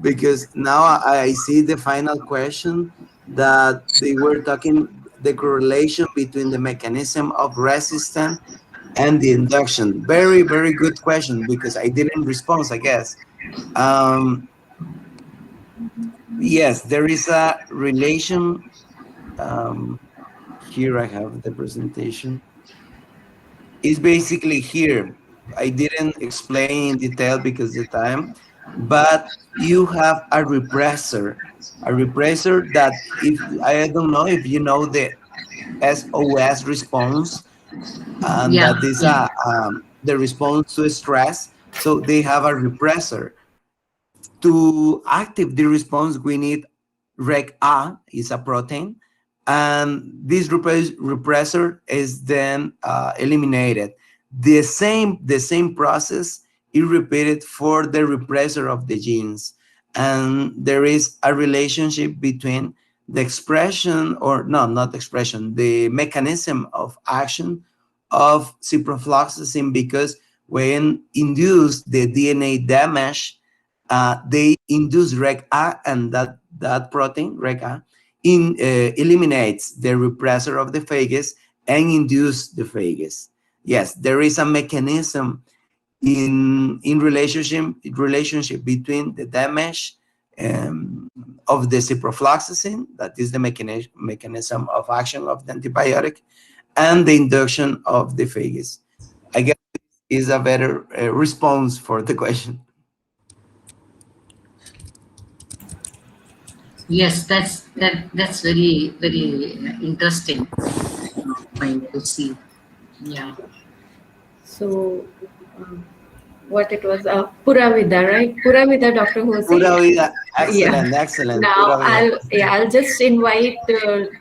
Because now I see the final question that they were talking the correlation between the mechanism of resistance and the induction. Very, very good question because I didn't respond, I guess. Um, yes, there is a relation. Um, Here I have the presentation. It's basically here. I didn't explain in detail because the time, but you have a repressor that if I don't know if you know the SOS response, and yeah, that is yeah, the response to stress. So they have a repressor. To active the response, we need reg-A, is a protein, and this repressor is then eliminated. The same process is repeated for the repressor of the genes, and there is a relationship between the expression, or no, not expression, the mechanism of action of ciprofloxacin, because when induced the DNA damage, they induce reg-A, and that protein, reg-A, eliminates the repressor of the phages and induce the phages. Yes, there is a mechanism in relationship between the damage of the ciprofloxacin, that is the mechanism of action of the antibiotic, and the induction of the phages. I guess is a better response for the question. yes, that's very very interesting point to see. Yeah. So, um, what it was, Pura Vida, right? Pura Vida, Dr. Jose. Pura vida. Yeah. Excellent, excellent. Pura Now vida. I'll just invite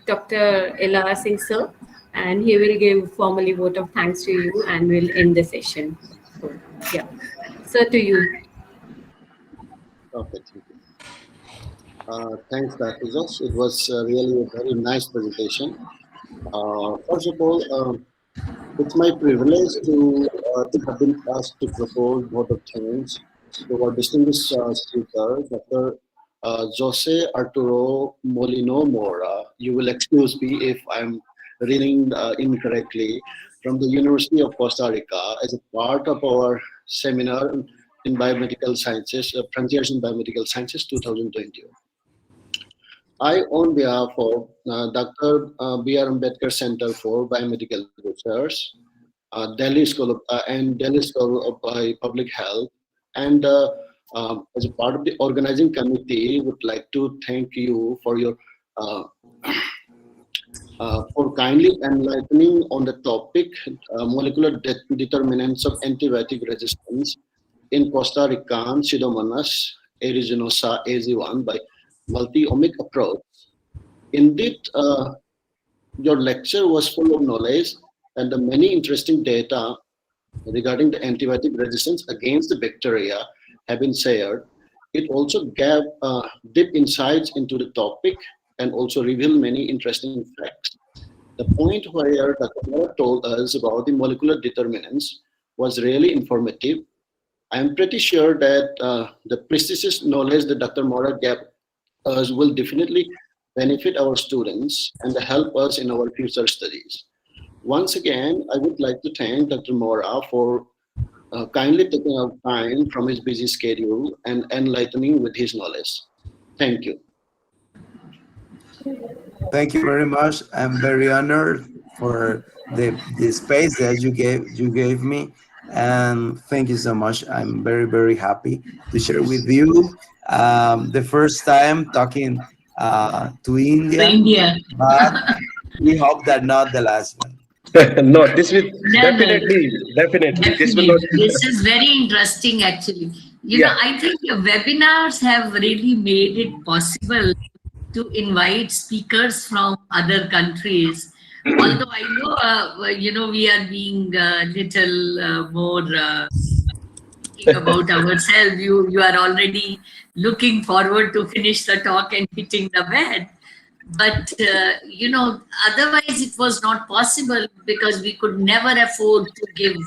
Dr. Ella Singh sir, and he will give formally vote of thanks to you, and we'll end the session. So yeah, sir, to you. Okay, thank you. Thanks, Dr. Josh. It was really a very nice presentation. First of all, it's my privilege to have been asked to propose vote of thanks to our distinguished speaker, Dr. Jose Arturo Molino Mora. You will excuse me if I'm reading incorrectly, from the University of Costa Rica, as a part of our seminar in biomedical sciences, Frontiers in Biomedical Sciences 2020. I, on behalf of Dr. B.R. Ambedkar Center for Biomedical Research, Delhi School of Public Health, and as a part of the organizing committee, would like to thank you for your uh, for kindly enlightening on the topic molecular determinants of antibiotic resistance in Costa Rican Pseudomonas aeruginosa AG1 by multi-omic approach. Indeed, your lecture was full of knowledge and the many interesting data regarding the antibiotic resistance against the bacteria have been shared. It also gave deep insights into the topic and also revealed many interesting facts. The point where Dr. Mora told us about the molecular determinants was really informative. I am pretty sure that the precise knowledge that Dr. Mora gave us will definitely benefit our students and help us in our future studies. Once again, I would like to thank Dr. Mora for kindly taking out time from his busy schedule and enlightening with his knowledge. Thank you. Thank you very much. I'm very honored for the space that you gave me, and thank you so much. I'm very very happy to share with you the first time talking to To India, India. but we hope that not the last one. No, this will No, no, definitely. This will definitely. not. This is very interesting, actually. You know, Yeah. I think your webinars have really made it possible to invite speakers from other countries. Although I know, we are being a little more speaking about ourselves, you are already looking forward to finish the talk and hitting the bed. But otherwise it was not possible because we could never afford to give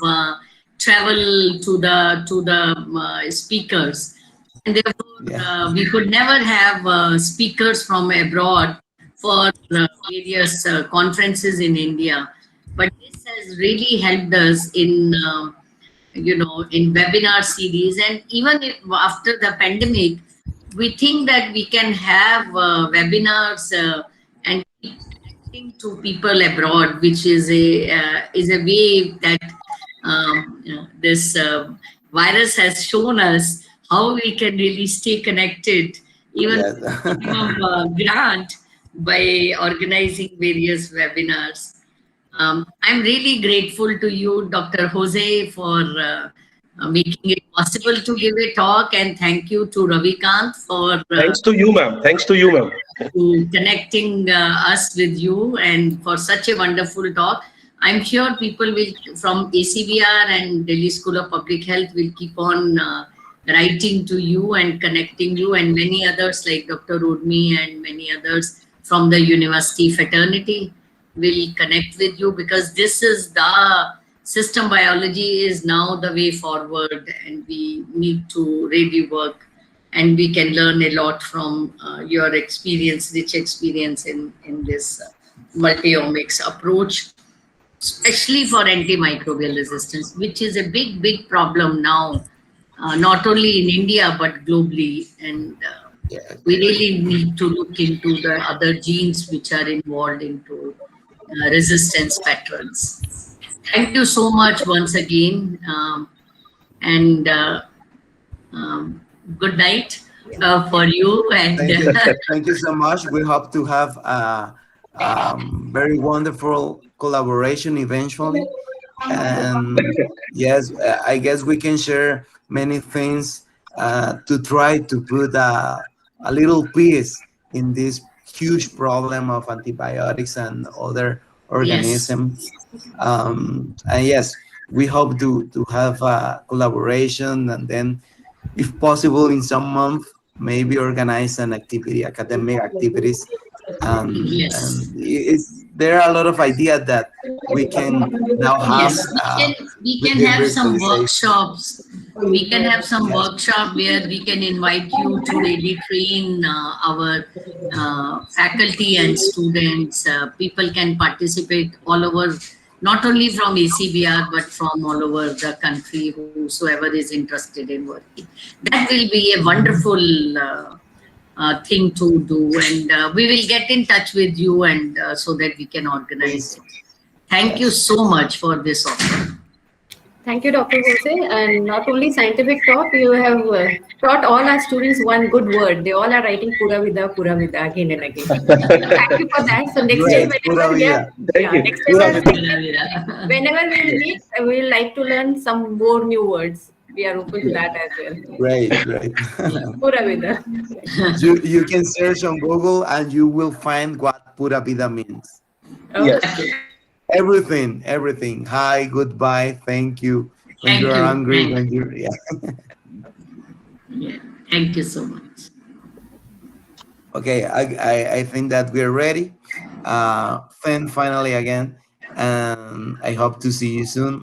travel to the speakers, and therefore Yeah. we could never have speakers from abroad for various conferences in India. But this has really helped us in webinar series, and even after the pandemic, we think that we can have webinars and keep connecting to people abroad, which is a way that this virus has shown us how we can really stay connected, even Yeah. with minimum grant, by organizing various webinars. I'm really grateful to you, Dr. Jose, for making it possible to give a talk, and thank you to Ravikant for Thanks to you, ma'am. Thanks to you, ma'am. connecting us with you and for such a wonderful talk. I'm sure people will from ACBR and Delhi School of Public Health will keep on writing to you and connecting you, and many others like Dr. Urmi and many others from the university fraternity will connect with you, because this is the system biology is now the way forward, and we need to really work, and we can learn a lot from your experience, rich experience in this multi-omics approach, especially for antimicrobial resistance, which is a big problem now, not only in India but globally. And Yeah. we really need to look into the other genes which are involved into resistance patterns. Thank you so much once again, and good night for you. And Thank you. Thank you so much. We hope to have a very wonderful collaboration eventually. And yes, I guess we can share many things to try to put a little piece in this huge problem of antibiotics and other yes, organisms. And yes, we hope to have a collaboration, and then if possible in some month maybe organize an activity, academic activities. yes. And there are a lot of ideas that we can now have Yes, we with can the have some virtualization. workshops. We can have some Yes, workshop where we can invite you to really train our faculty and students. People can participate all over, not only from ACBR but from all over the country. Whosoever is interested in working, that will be a wonderful thing to do, and we will get in touch with you, and so that we can organize please. it. Thank you Yes. so much for this offer. Thank you, Dr. Jose. And not only scientific talk, you have taught all our students one good word. They all are writing Pura Vida again and again. So thank you for that. So next time, Great, pura whenever we are, vida. Thank you. next Pura time, vida. whenever we'll meet, we'll like to learn some more new words. We are open to Yes. that as well. Great, great. Pura Vida. You can search on Google and you will find what pura vida means. Okay. Yes. Everything, everything. Hi, goodbye, thank you. When you Thank are you. hungry, when you're, yeah. Yeah. Thank you so much. Okay, I think that we're ready. Then finally again, and I hope to see you soon.